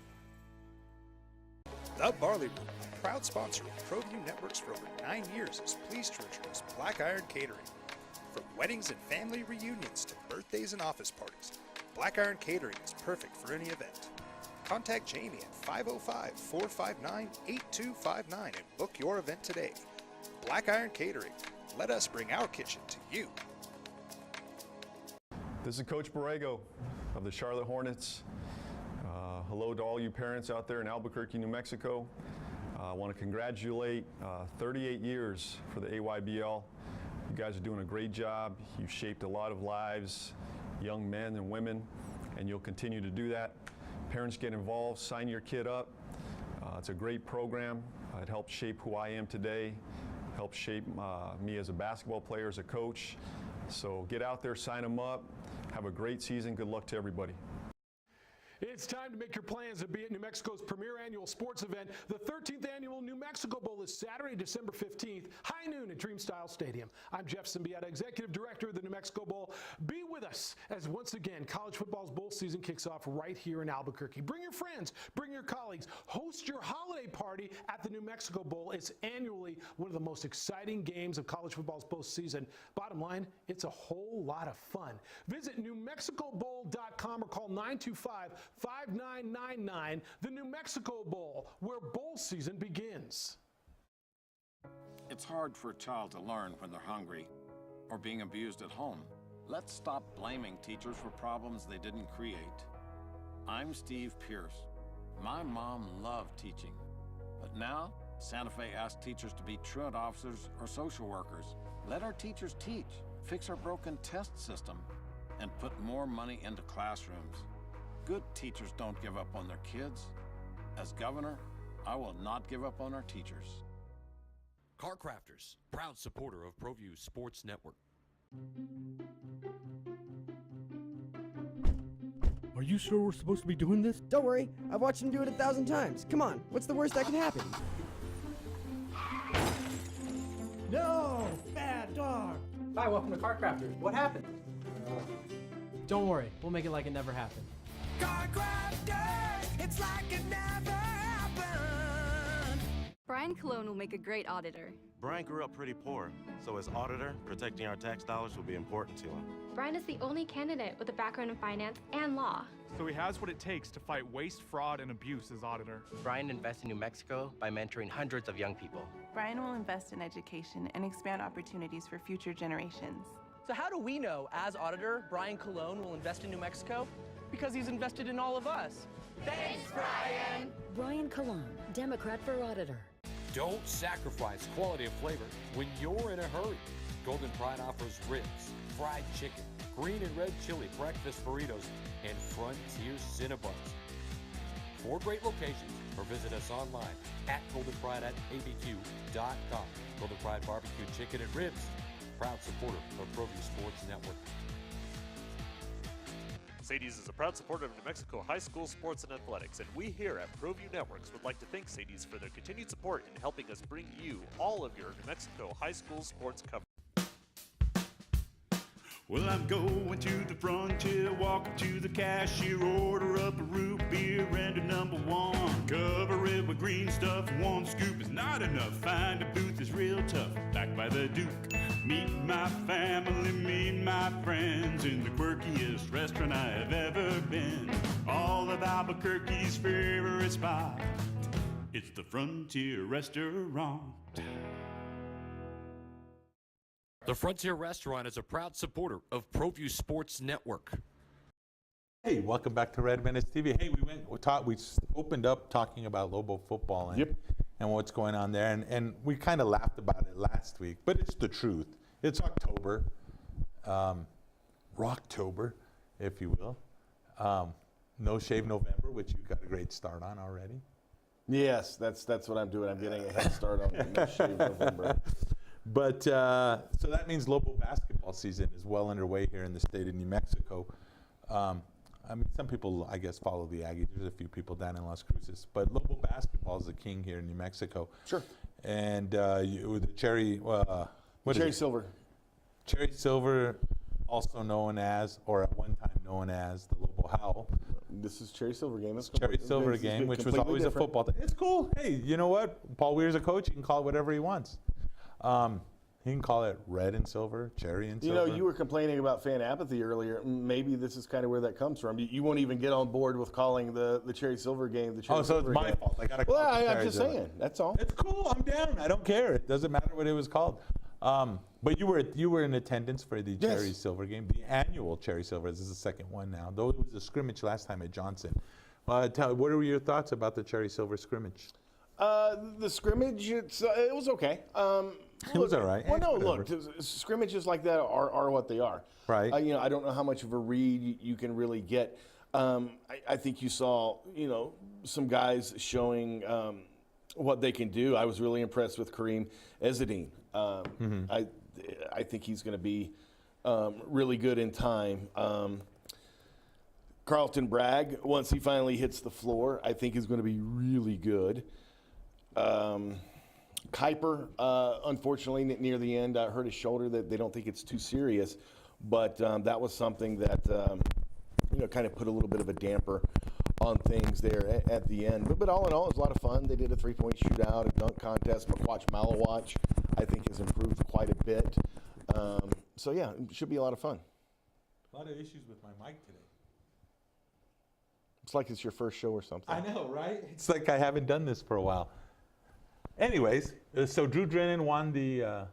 The Barley Room, a proud sponsor of Proview Networks for over 9 years, is pleased to introduce Black Iron Catering. From weddings and family reunions to birthdays and office parties, Black Iron Catering is perfect for any event. Contact Jamie at 505-459-8259 and book your event today. Black Iron Catering. Let us bring our kitchen to you. This is Coach Borrego of the Charlotte Hornets. Hello to all you parents out there in Albuquerque, New Mexico. I want to congratulate 38 years for the AYBL. You guys are doing a great job. You've shaped a lot of lives, young men and women, and you'll continue to do that. Parents, get involved, sign your kid up. It's a great program. It helped shape who I am today, helped shape me as a basketball player, as a coach. So get out there, sign them up. Have a great season. Good luck to everybody. It's time to make your plans to be at New Mexico's premier annual sports event. The 13th annual New Mexico Bowl is Saturday, December 15th, high noon at Dreamstyle Stadium. I'm Jeff Symbieta, Executive Director of the New Mexico Bowl. Be with us as once again college football's bowl season kicks off right here in Albuquerque. Bring your friends, bring your colleagues, host your holiday party at the New Mexico Bowl. It's annually one of the most exciting games of college football's postseason. Bottom line, it's a whole lot of fun. Visit NewMexicoBowl.com or call 925-5999, the New Mexico Bowl, where bowl season begins. It's hard for a child to learn when they're hungry or being abused at home. Let's stop blaming teachers for problems they didn't create. I'm Steve Pierce. My mom loved teaching, but now Santa Fe asks teachers to be truant officers or social workers. Let our teachers teach, fix our broken test system, and put more money into classrooms. Good teachers don't give up on their kids. As governor, I will not give up on our teachers. Car Crafters, proud supporter of Proview Sports Network. Are you sure we're supposed to be doing this? Don't worry, I've watched him do it 1,000 times. Come on, what's the worst that can happen? No! Bad dog! Hi, welcome to Car Crafters. What happened? Don't worry, we'll make it like it never happened. Car Crafters, it's like it never happened. Brian Colon will make a great auditor. Brian grew up pretty poor, so as auditor, protecting our tax dollars will be important to him. Brian is the only candidate with a background in finance and law. So he has what it takes to fight waste, fraud, and abuse as auditor. Brian invests in New Mexico by mentoring hundreds of young people. Brian will invest in education and expand opportunities for future generations. So how do we know, as auditor, Brian Colon will invest in New Mexico? Because he's invested in all of us. Thanks, Brian! Brian Colon, Democrat for auditor. Don't sacrifice quality of flavor when you're in a hurry. Golden Pride offers ribs, fried chicken, green and red chili breakfast burritos, and Frontier Cinnabons. 4 great locations, or visit us online at goldenpride@abq.com. Golden Pride Barbecue Chicken and Ribs, proud supporter of Proview Sports Network. Sadie's is a proud supporter of New Mexico high school sports and athletics, and we here at Proview Networks would like to thank Sadie's for their continued support in helping us bring you all of your New Mexico high school sports coverage. Well, I'm going to the frontier, walk up to the cashier, order up a root beer and a #1. Cover it with green stuff, 1 scoop is not enough. Find a booth that's real tough, back by the Duke. Meet my family, meet my friends in the quirkiest restaurant I have ever been. All of Albuquerque's favorite spot, it's the Frontier Restaurant. The Frontier Restaurant is a proud supporter of Proview Sports Network. Hey, welcome back to Red Menace TV. Hey, we opened up talking about Lobo football and what's going on there, and we kind of laughed about it last week, but it's the truth. It's October, Rocktober, if you will. No Shave November, which you got a great start on already. Yes, that's what I'm doing. I'm getting a head start on No Shave November. But so that means Lobo basketball season is well underway here in the state of New Mexico. I mean, some people, I guess, follow the Aggies. There's a few people down in Las Cruces. But Lobo basketball is the king here in New Mexico. Sure. And the Cherry... Cherry Silver. Cherry Silver, also known as, or at one time known as, the Lobo Howl. This is Cherry Silver game. It's Cherry Silver game, which was always a football thing. It's cool. Hey, you know what? Paul Weir's a coach. He can call it whatever he wants. He can call it red and silver, cherry and silver. You know, you were complaining about fan apathy earlier. Maybe this is kind of where that comes from. You won't even get on board with calling the Cherry Silver game the Cherry Silver game. Oh, so it's my fault. I got to call it Well, the I'm Cherry just Silver. saying. That's all. It's cool. I'm down. I don't care. It doesn't matter what it was called. But you were in attendance for the Cherry Silver game, the annual Cherry Silver. This is the second one now. Though it was a scrimmage last time at Johnson. What were your thoughts about the Cherry Silver scrimmage? The scrimmage, it was okay. It was all right. Well, no, look, scrimmages like that are what they are. Right. I don't know how much of a read you can really get. I think you saw, some guys showing what they can do. I was really impressed with Kareem Ezzedine. I think he's going to be really good in time. Carlton Bragg, once he finally hits the floor, I think is going to be really good. Kuiper, unfortunately, near the end, hurt his shoulder. That they don't think it's too serious, but that was something that kind of put a little bit of a damper on things there at the end. But all in all, it was a lot of fun. They did a 3-point shootout, a dunk contest. McQuatch Malawatch, I think, has improved quite a bit. So yeah, it should be a lot of fun. A lot of issues with my mic today. It's like it's your first show or something. I know, right? It's like I haven't done this for a while. Anyways, so Drew Drennan won the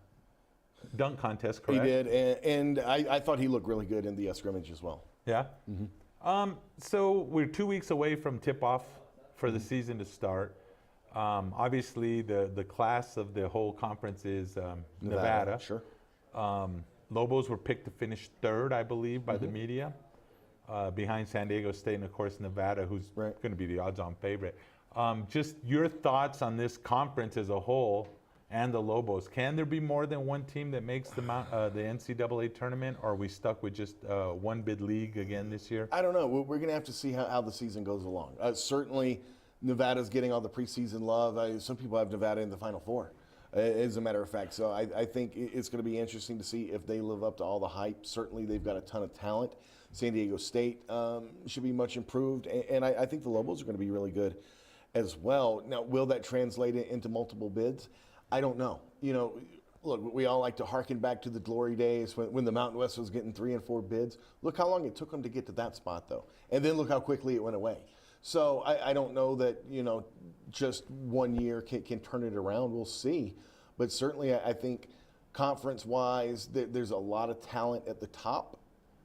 dunk contest, He correct? did, and I thought he looked really good in the scrimmage as well. Yeah? So we're 2 weeks away from tip-off for the season to start. Obviously, the class of the whole conference is Nevada. Sure. Lobos were picked to finish third, I believe, by the media, behind San Diego State and, of course, Nevada, who's going to be the odds-on favorite. Just your thoughts on this conference as a whole and the Lobos. Can there be more than one team that makes the NCAA tournament, or are we stuck with just one bid league again this year? I don't know. We're going to have to see how the season goes along. Certainly, Nevada's getting all the preseason love. Some people have Nevada in the Final Four, as a matter of fact. So I think it's going to be interesting to see if they live up to all the hype. Certainly, they've got a ton of talent. San Diego State should be much improved, and I think the Lobos are going to be really good as well. Now, will that translate into multiple bids? I don't know. Look, we all like to harken back to the glory days when the Mountain West was getting 3 and 4 bids. Look how long it took them to get to that spot, though. And then look how quickly it went away. So I don't know that, just 1 year can turn it around. We'll see. But certainly I think conference-wise, there's a lot of talent at the top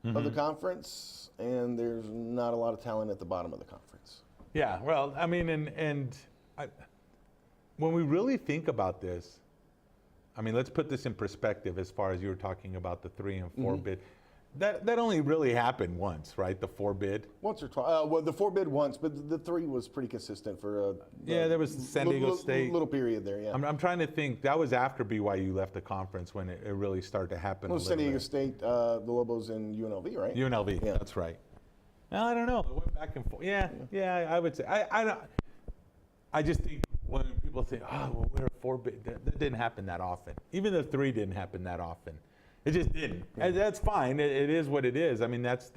of the conference, and there's not a lot of talent at the bottom of the conference. Yeah, well, I mean, when we really think about this, I mean, let's put this in perspective as far as you were talking about the 3 and 4 bid. That only really happened once, right? The 4 bid? Once or twice. Well, the 4 bid once, but the 3 was pretty consistent for there was San Diego State. Little period there, yeah. I'm trying to think. That was after BYU left the conference when it really started to happen. Well, San Diego State, the Lobos, and UNLV, right? UNLV, yeah. That's right. Well, I don't know. It went back and forth. Yeah, I would say. I just think when people say, oh, well, we're a 4 bid, that didn't happen that often. Even the 3 didn't happen that often. It just didn't. And that's fine. It is what it is. I mean, that's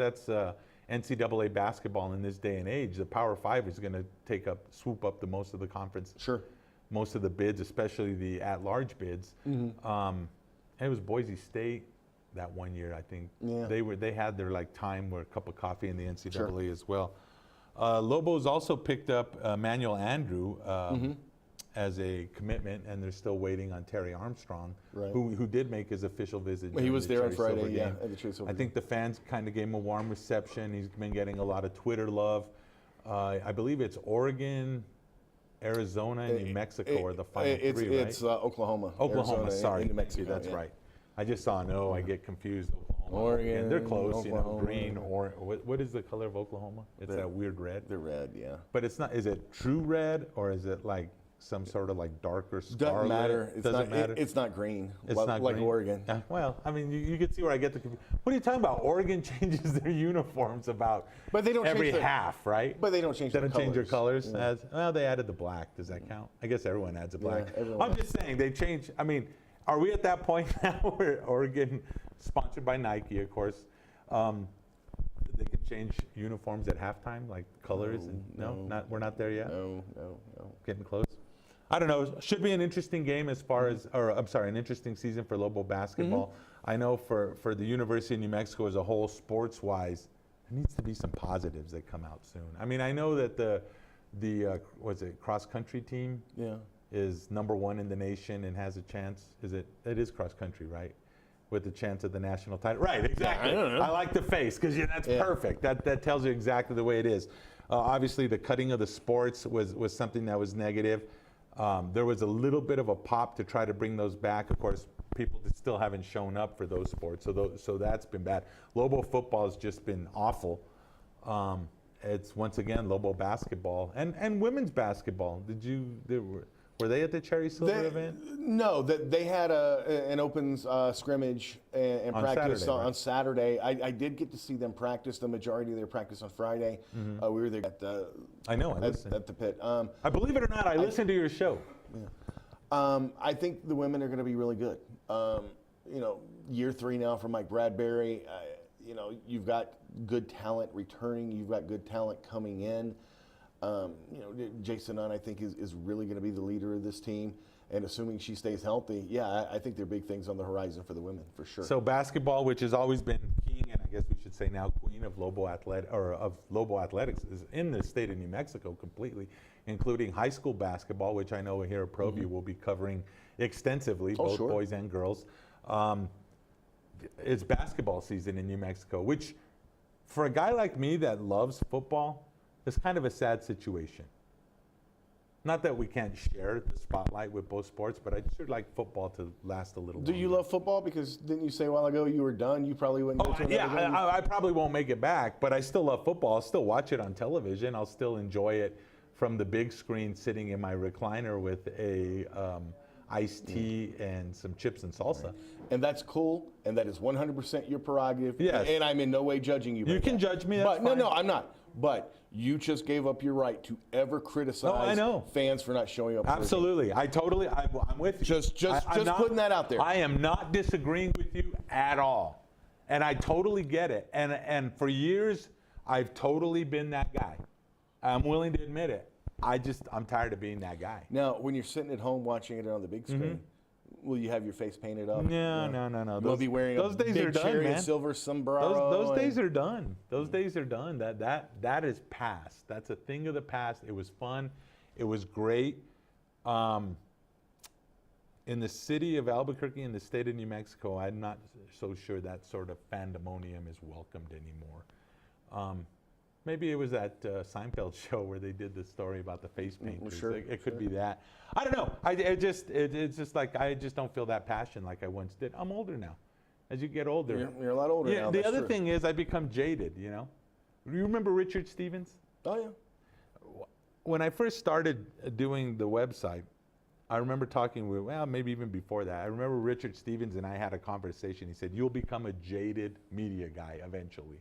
NCAA basketball in this day and age. The Power 5 is going to swoop up the most of the conference. Sure. Most of the bids, especially the at-large bids. And it was Boise State that 1 year, I think. Yeah. They had their time where a cup of coffee in the NCAA as well. Lobos also picked up Manuel Andrew as a commitment, and they're still waiting on Terry Armstrong, who did make his official visit. He was there on Friday, at the Cherry Silver I think the fans kind of gave him a warm reception. He's been getting a lot of Twitter love. I believe it's Oregon, Arizona, and New Mexico are the final 3, right? It's Oklahoma. Oklahoma, Arizona, sorry. and New Mexico, that's right. I just saw, I get confused. Oklahoma, Oregon, they're close, Oklahoma. green, or what is the color of Oklahoma? It's that weird red. They're red, yeah. But it's not, is it true red, or is it some sort of darker scarlet? Doesn't matter. Doesn't matter. It's not green. It's not like green. Oregon. Well, I mean, you can see where I get the confusion. What are you talking about? Oregon changes their uniforms about every half, right? But they don't change their colors. They don't change their colors? Well, they added the black. Does that count? I guess everyone adds a black. I'm just saying, they change. I mean, are we at that point now where Oregon, sponsored by Nike, of course, they can change uniforms at halftime, like colors? We're not there yet? No. Getting close? I don't know. Should be an interesting game as far as, an interesting season for Lobo basketball. I know for the University of New Mexico as a whole, sports-wise, there needs to be some positives that come out soon. I mean, I know that the cross-country team is #1 in the nation and has a chance. It is cross-country, right? With the chance of the national title. Right, exactly. I don't know. I like the face because that's perfect. That tells you exactly the way it is. Obviously, the cutting of the sports was something that was negative. There was a little bit of a pop to try to bring those back. Of course, people still haven't shown up for those sports, so that's been bad. Lobo football has just been awful. It's once again Lobo basketball and women's basketball. Were they at the Cherry Silver event? No, they had an open scrimmage and practice on Saturday. I did get to see them practice. The majority of their practice on Friday. We were there at the. I know. I listened. At the pit. I believe it or not, I listened to your show. Yeah. I think the women are going to be really good. Year 3 now for Mike Bradbury. You've got good talent returning. You've got good talent coming in. Jason Nunn, I think, is really going to be the leader of this team. And assuming she stays healthy, I think there are big things on the horizon for the women, for sure. So basketball, which has always been king, and I guess we should say now queen of Lobo Athletics, is in the state of New Mexico completely. including high school basketball, which I know here at Proview will be covering extensively, both boys and girls. It's basketball season in New Mexico, which for a guy like me that loves football, is kind of a sad situation. Not that we can't share the spotlight with both sports, but I'd sure like football to last a little Do you love football? Because didn't you say a while ago you were done? You probably wouldn't go to another game. I probably won't make it back, but I still love football. I'll still watch it on television. I'll still enjoy it from the big screen sitting in my recliner with a iced tea and some chips and salsa. Right. And that's cool, and that is 100% your prerogative. Yes. And I'm in no way judging you. You can judge me, that's but fine. No, I'm not. But you just gave up your right to ever criticize fans for not showing up. Absolutely. I'm with you. Just putting that out there. I am not disagreeing with you at all. And I totally get it. And for years, I've totally been that guy. I'm willing to admit it. I'm tired of being that guy. Now, when you're sitting at home watching it on the big screen, will you have your face painted up? No. You'll be wearing those a days big are done, cherry man. and silver sombrero. Those days are done. Those days are done. That is past. That's a thing of the past. It was fun. It was great. In the city of Albuquerque, in the state of New Mexico, I'm not so sure that sort of fandemonium is welcomed anymore. Maybe it was that Seinfeld show where they did the story about the face painters. Sure, it could be that. I don't know. It's just like I just don't feel that passion like I once did. I'm older now. As you get older, you're a lot older now. The other thing is I become jaded. You know. Do you remember Richard Stevens? Oh yeah. When I first started doing the website, I remember talking with, maybe even before that. I remember Richard Stevens and I had a conversation. He said, "You'll become a jaded media guy eventually,"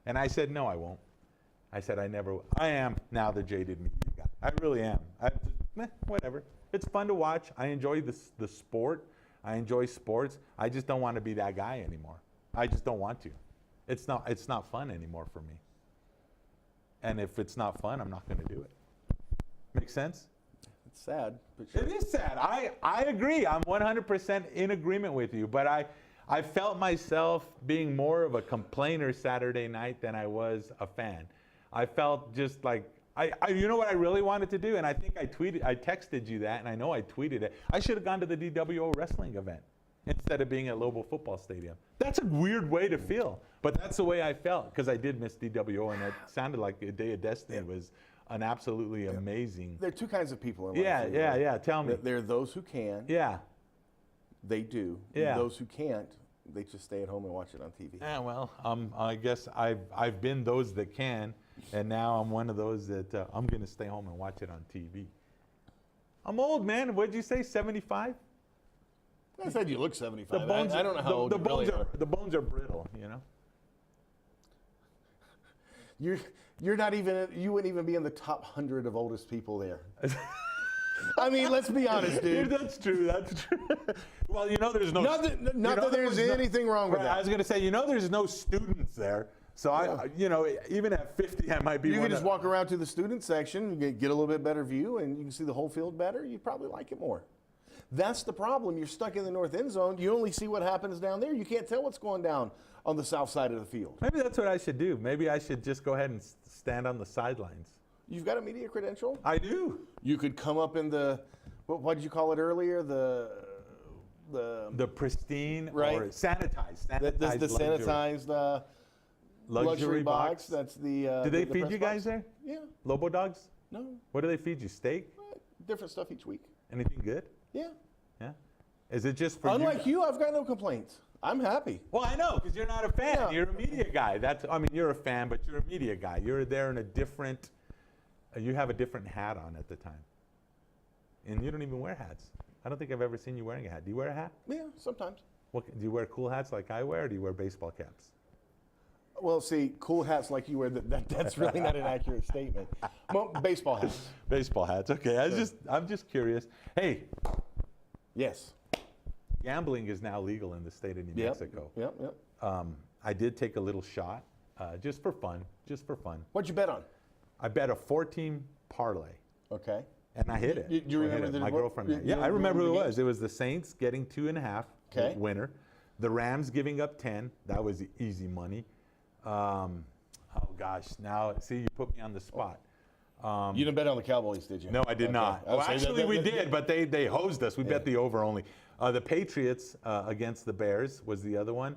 and I said, "No, I won't." I said, I am now the jaded media guy. I really am. Whatever. It's fun to watch. I enjoy the sport. I enjoy sports. I just don't want to be that guy anymore. I just don't want to. It's not fun anymore for me. And if it's not fun, I'm not going to do it. Make sense? It's sad. But sure. It is sad. I agree. I'm 100% in agreement with you. But I felt myself being more of a complainer Saturday night than I was a fan. I felt just like, you know what I really wanted to do? And I think I texted you that, and I know I tweeted it. I should have gone to the DWO wrestling event instead of being at Lobo Football Stadium. That's a weird way to feel, but that's the way I felt because I did miss DWO, and it sounded like A Day of Destiny was an absolutely amazing. There are two kinds of people in life. Yeah. Tell me. There are those who can. Yeah. They do. Yeah. And those who can't, they just stay at home and watch it on TV. Yeah, well, I guess I've been those that can, and now I'm one of those that I'm going to stay home and watch it on TV. I'm old, man. What'd you say, 75? I said you look 75. I don't know how old you really are. The bones are brittle, you know. You're not even. You wouldn't even be in the top 100 of oldest people there. I mean, let's be honest, dude. That's true. Well, you know, there's no. Not that there's anything wrong with that. I was going to say, there's no students there. So even at 50, I might be. You can just walk around to the student section, get a little bit better view, and you can see the whole field better. You probably like it more. That's the problem. You're stuck in the north end zone. You only see what happens down there. You can't tell what's going down on the south side of the field. Maybe that's what I should do. Maybe I should just go ahead and stand on the sidelines. You've got a media credential? I do. You could come up in the, what did you call it earlier? The pristine, right? Or sanitized the sanitized luxury box. That's the. Do they feed you guys there? Yeah. Lobo dogs? No. What do they feed you? Steak? Different stuff each week. Anything good? Yeah. Yeah. Is it just for Unlike you, I've got no complaints. I'm happy. Well, I know, because you're not a fan. Yeah. You're a media guy. You're a fan, but you're a media guy. You're there in a different. You have a different hat on at the time. And you don't even wear hats. I don't think I've ever seen you wearing a hat. Do you wear a hat? Yeah, sometimes. Do you wear cool hats like I wear, or do you wear baseball caps? Well, see, cool hats like you wear, that's really not an accurate statement. Well, baseball hats. Baseball hats, okay. I'm just curious. Hey. Yes. Gambling is now legal in the state of New Mexico. Yep. I did take a little shot, just for fun. What'd you bet on? I bet a 4-team parlay. Okay. And I hit it. Do you remember my girlfriend? Yeah, I remember who it was. It was the Saints getting 2.5 winner. The Rams giving up 10. That was easy money. Oh gosh, now see, you put me on the spot. You didn't bet on the Cowboys, did you? No, I did not. Well, actually, we did, but they hosed us. We bet the over only. The Patriots against the Bears was the other one.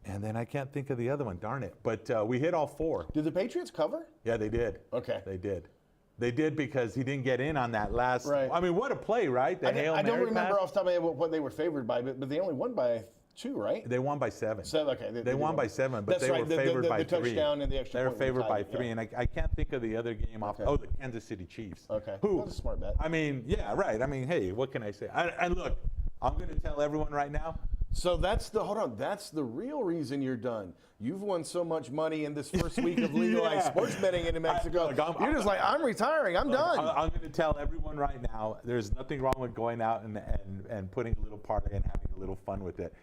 And then I can't think of the other one, darn it. But we hit all 4. Did the Patriots cover? Yeah, they did. Okay. They did. They did because he didn't get in on that last. Right. I mean, what a play, right? The Hail I don't Mary remember pass. off the top of my head what they were favored by, but they only won by 2, right? They won by 7. 7, okay. They won by 7, but That's they right, were favored by 3. The touchdown and the extra They were point were favored by tied, 3, yeah. and I can't think of the other game off. Oh, the Kansas City Chiefs. Okay. Who? That's a smart bet. I mean, yeah, right. I mean, hey, what can I say? And look, I'm going to tell everyone right now. So that's the real reason you're done. You've won so much money in this first week of legalized sports betting in New Mexico. You're just like, I'm retiring. I'm done. I'm going to tell everyone right now, there's nothing wrong with going out and putting a little parlay and having a little fun with it.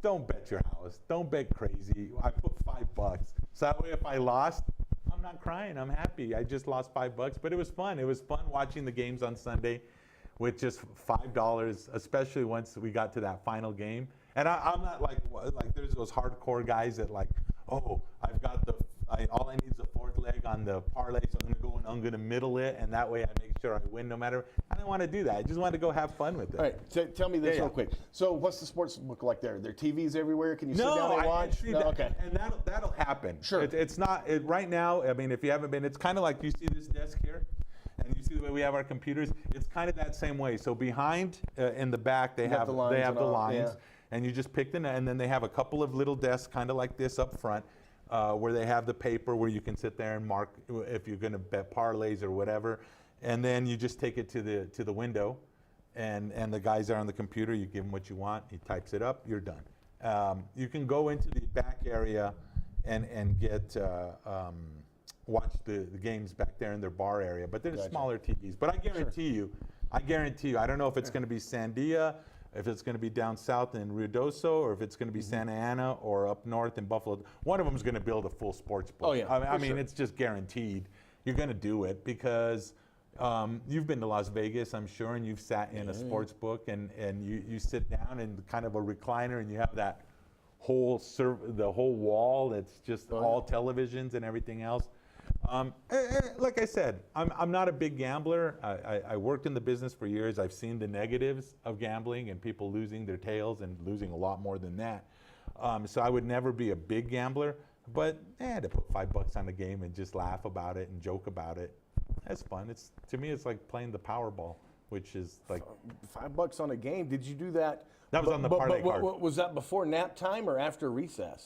Don't bet your house. Don't bet crazy. I put $5. So that way if I lost, I'm not crying. I'm happy. I just lost $5, but it was fun. It was fun watching the games on Sunday with just $5, especially once we got to that final game. And I'm not like there's those hardcore guys that like, oh, I've got all I need is the 4th leg on the parlay, so I'm going to middle it, and that way I make sure I win no matter. I don't want to do that. I just want to go have fun with it. All right, tell me this real quick. So what's the sports book like there? There are TVs everywhere? Can you sit down and watch? No, okay. And that'll happen. Sure. It's not right now. I mean, if you haven't been, it's kind of like you see this desk here. And you see the way we have our computers, it's kind of that same way. So behind in the back, they have the lines, yeah. And you just pick and then they have a couple of little desks, kind of like this up front, where they have the paper where you can sit there and mark if you're going to bet parlays or whatever. And then you just take it to the window, and the guys are on the computer. You give him what you want. He types it up. You're done. You can go into the back area and get. Watch the games back there in their bar area, but there's smaller TVs. But I guarantee you, I don't know if it's going to be Sandia, if it's going to be down south in Ruidoso, or if it's going to be Santa Ana or up north in Buffalo. One of them is going to build a full sports book. Oh, yeah, I mean, it's just guaranteed. You're going to do it because you've been to Las Vegas, I'm sure, and you've sat in a sports book, and you sit down in kind of a recliner, and you have that whole wall that's just all televisions and everything else. Like I said, I'm not a big gambler. I worked in the business for years. I've seen the negatives of gambling and people losing their tails and losing a lot more than that. So I would never be a big gambler. But to put $5 on the game and just laugh about it and joke about it, that's fun. To me, it's like playing the Powerball, which is like $5 on a game. Did you do that? That was on the parlay card. Was that before nap time or after recess?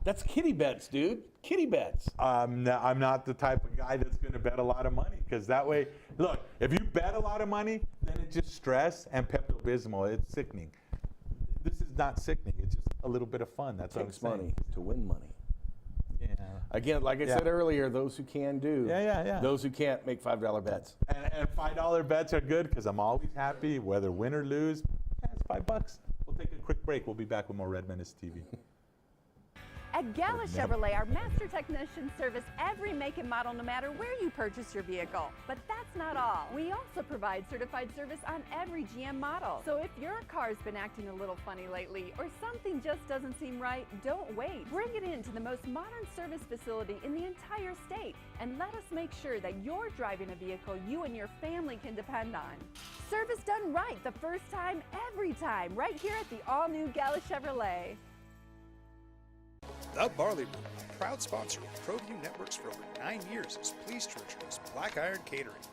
That's kitty bets, dude. Kitty bets. I'm not the type of guy that's going to bet a lot of money, because that way, look, if you bet a lot of money, then it's just stress and Pepto-Bismol. It's sickening. This is not sickening. It's just a little bit of fun. That's what I'm saying. Money to win money. Yeah. Again, like I said earlier, those who can do. Yeah. Those who can't make $5 bets. And $5 bets are good because I'm always happy, whether win or lose. It's $5. We'll take a quick break. We'll be back with more Red Menace TV. At Gala Chevrolet, our master technicians service every make and model no matter where you purchase your vehicle. But that's not all. We also provide certified service on every GM model. So if your car's been acting a little funny lately or something just doesn't seem right, don't wait. Bring it in to the most modern service facility in the entire state and let us make sure that you're driving a vehicle you and your family can depend on. Service done right the first time, every time, right here at the all-new Gala Chevrolet. The Barley Room, a proud sponsor of Proview Networks for over 9 years, is pleased to introduce Black Iron Catering.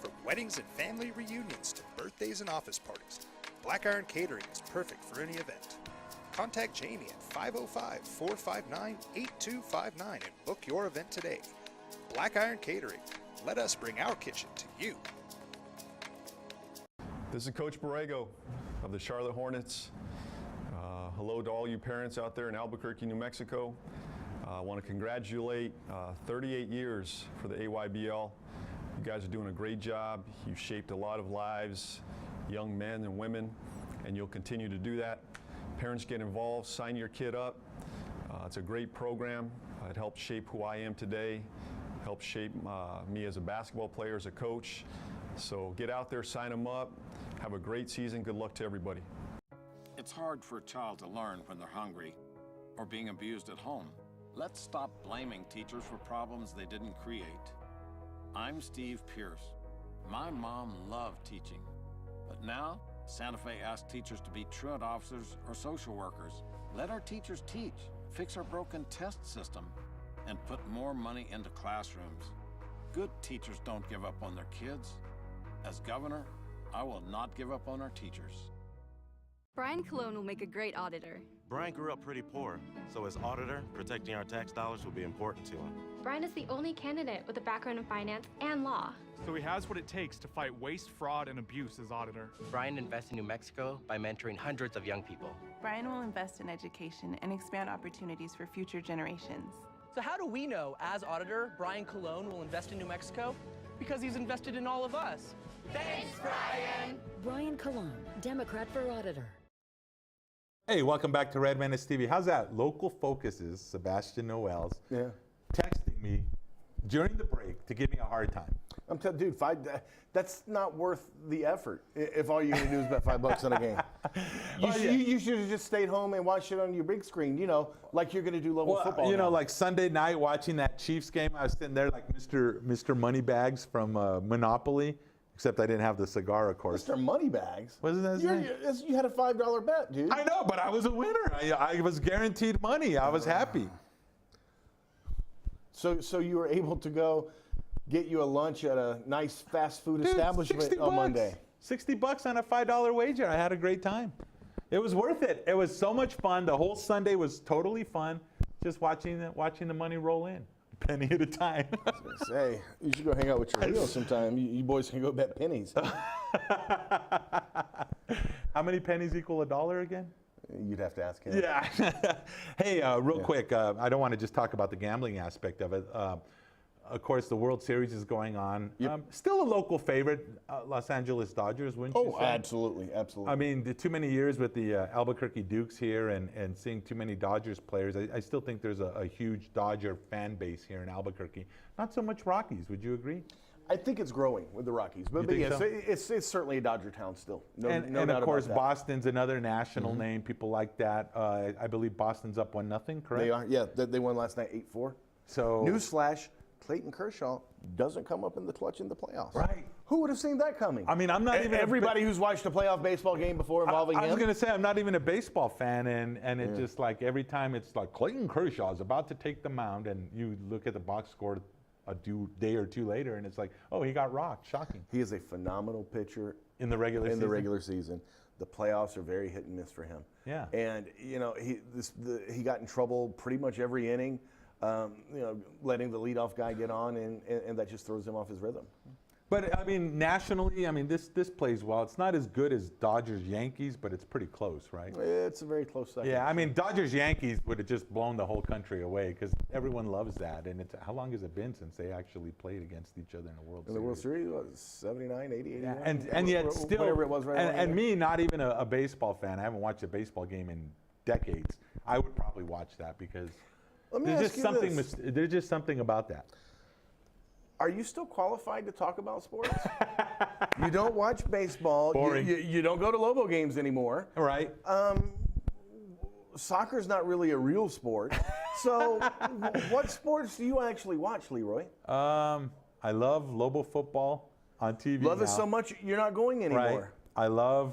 From weddings and family reunions to birthdays and office parties, Black Iron Catering is perfect for any event. Contact Jamie at 505-459-8259 and book your event today. Black Iron Catering. Let us bring our kitchen to you. This is Coach Borrego of the Charlotte Hornets. Hello to all you parents out there in Albuquerque, New Mexico. I want to congratulate 38 years for the AYBL. You guys are doing a great job. You've shaped a lot of lives, young men and women, and you'll continue to do that. Parents, get involved, sign your kid up. It's a great program. It helped shape who I am today, helped shape me as a basketball player, as a coach. So get out there, sign them up. Have a great season. Good luck to everybody. It's hard for a child to learn when they're hungry or being abused at home. Let's stop blaming teachers for problems they didn't create. I'm Steve Pierce. My mom loved teaching, but now Santa Fe asks teachers to be truant officers or social workers. Let our teachers teach, fix our broken test system, and put more money into classrooms. Good teachers don't give up on their kids. As governor, I will not give up on our teachers. Brian Cologne will make a great auditor. Brian grew up pretty poor, so as auditor, protecting our tax dollars will be important to him. Brian is the only candidate with a background in finance and law. So he has what it takes to fight waste, fraud, and abuse as auditor. Brian invests in New Mexico by mentoring hundreds of young people. Brian will invest in education and expand opportunities for future generations. So how do we know, as auditor, Brian Cologne will invest in New Mexico? Because he's invested in all of us. Thanks, Brian! Brian Cologne, Democrat for Auditor. Hey, welcome back to Red Menace TV. How's that? Local Focus's Sebastian Noels texting me during the break to give me a hard time. I'm telling dude, that's not worth the effort if all you're going to do is bet $5 on a game. You should have just stayed home and watched it on your big screen, you know, like you're going to do local football. You know, like Sunday night watching that Chiefs game, I was sitting there like Mr. Moneybags from Monopoly, except I didn't have the cigar, of course. Mr. Moneybags? Wasn't that his name? You had a $5 bet, dude. I know, but I was a winner. I was guaranteed money. I was happy. So you were able to go get you a lunch at a nice fast food establishment on Monday. $60 on a $5 wager. I had a great time. It was worth it. It was so much fun. The whole Sunday was totally fun. Just watching the money roll in, penny at a time. I was gonna say, you should go hang out with your Leo sometime. You boys can go bet pennies. How many pennies equal $1 again? You'd have to ask him. Yeah. Hey, real quick, I don't want to just talk about the gambling aspect of it. Of course, the World Series is going on. Yep. Still a local favorite, Los Angeles Dodgers, wouldn't you say? Oh, absolutely, absolutely. I mean, too many years with the Albuquerque Dukes here and seeing too many Dodgers players, I still think there's a huge Dodger fan base here in Albuquerque. Not so much Rockies, would you agree? I think it's growing with the Rockies, but yes, so? it's certainly a Dodger town still. And of course, Boston's another national name. People like that. I believe Boston's up 1-0, correct? They are. Yeah, they won last night 8-4. So newsflash: Clayton Kershaw doesn't come up in the clutch in the playoffs. Right. Who would have seen that coming? I mean, I'm not even everybody who's watched a playoff baseball game before involving him. I was going to say I'm not even a baseball fan, and it just like every time it's like Clayton Kershaw is about to take the mound, and you look at the box score a day or two later, and it's like, oh, he got rocked. Shocking. He is a phenomenal pitcher in the regular season. The playoffs are very hit and miss for him. Yeah. And you know he got in trouble pretty much every inning. Letting the leadoff guy get on, and that just throws him off his rhythm. But I mean, nationally, I mean this plays well. It's not as good as Dodgers-Yankees, but it's pretty close, right? It's a very close second. Yeah, I mean Dodgers-Yankees would have just blown the whole country away because everyone loves that. And how long has it been since they actually played against each other in the World Series? In the World Series, what, 79, 80, 81? Yeah, and yet still, whatever it was, right? And me, not even a baseball fan. I haven't watched a baseball game in decades. I would probably watch that because there's just something about that. Are you still qualified to talk about sports? You don't watch baseball. Boring. You don't go to Lobo games anymore. Right. Soccer's not really a real sport. So what sports do you actually watch, Leroy? I love Lobo football on TV Love it now. so much you're not going anymore. Right. I love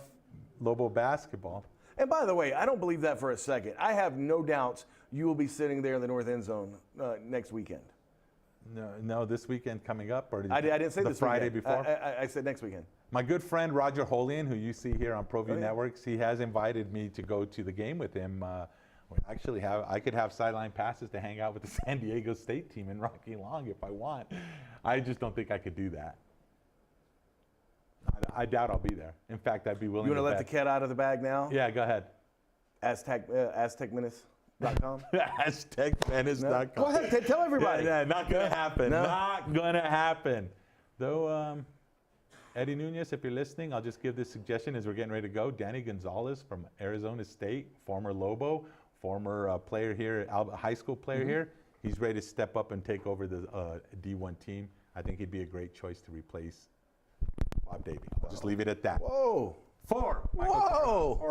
Lobo basketball. And by the way, I don't believe that for a second. I have no doubts you will be sitting there in the north end zone next weekend. No, this weekend coming up, or I didn't say the this Friday weekend. before. I said next weekend. My good friend Roger Holian, who you see here on Proview Networks, he has invited me to go to the game with him. I could have sideline passes to hang out with the San Diego State team in Rocky Long if I want. I just don't think I could do that. I doubt I'll be there. In fact, I'd be willing. You want to let the cat out of the bag now? Yeah, go ahead. AztecMenace.com. AztecMenace.com. Go ahead, tell everybody. Yeah, not gonna happen. No. Not gonna happen. Though, Eddie Nunez, if you're listening, I'll just give this suggestion as we're getting ready to go. Danny Gonzalez from Arizona State, former Lobo, former player here, high school player here. He's ready to step up and take over the D1 team. I think he'd be a great choice to replace Bob Davey. I'll just leave it at that. Whoa. For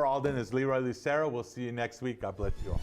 Alden is Leroy Lucero. We'll see you next week. God bless you all.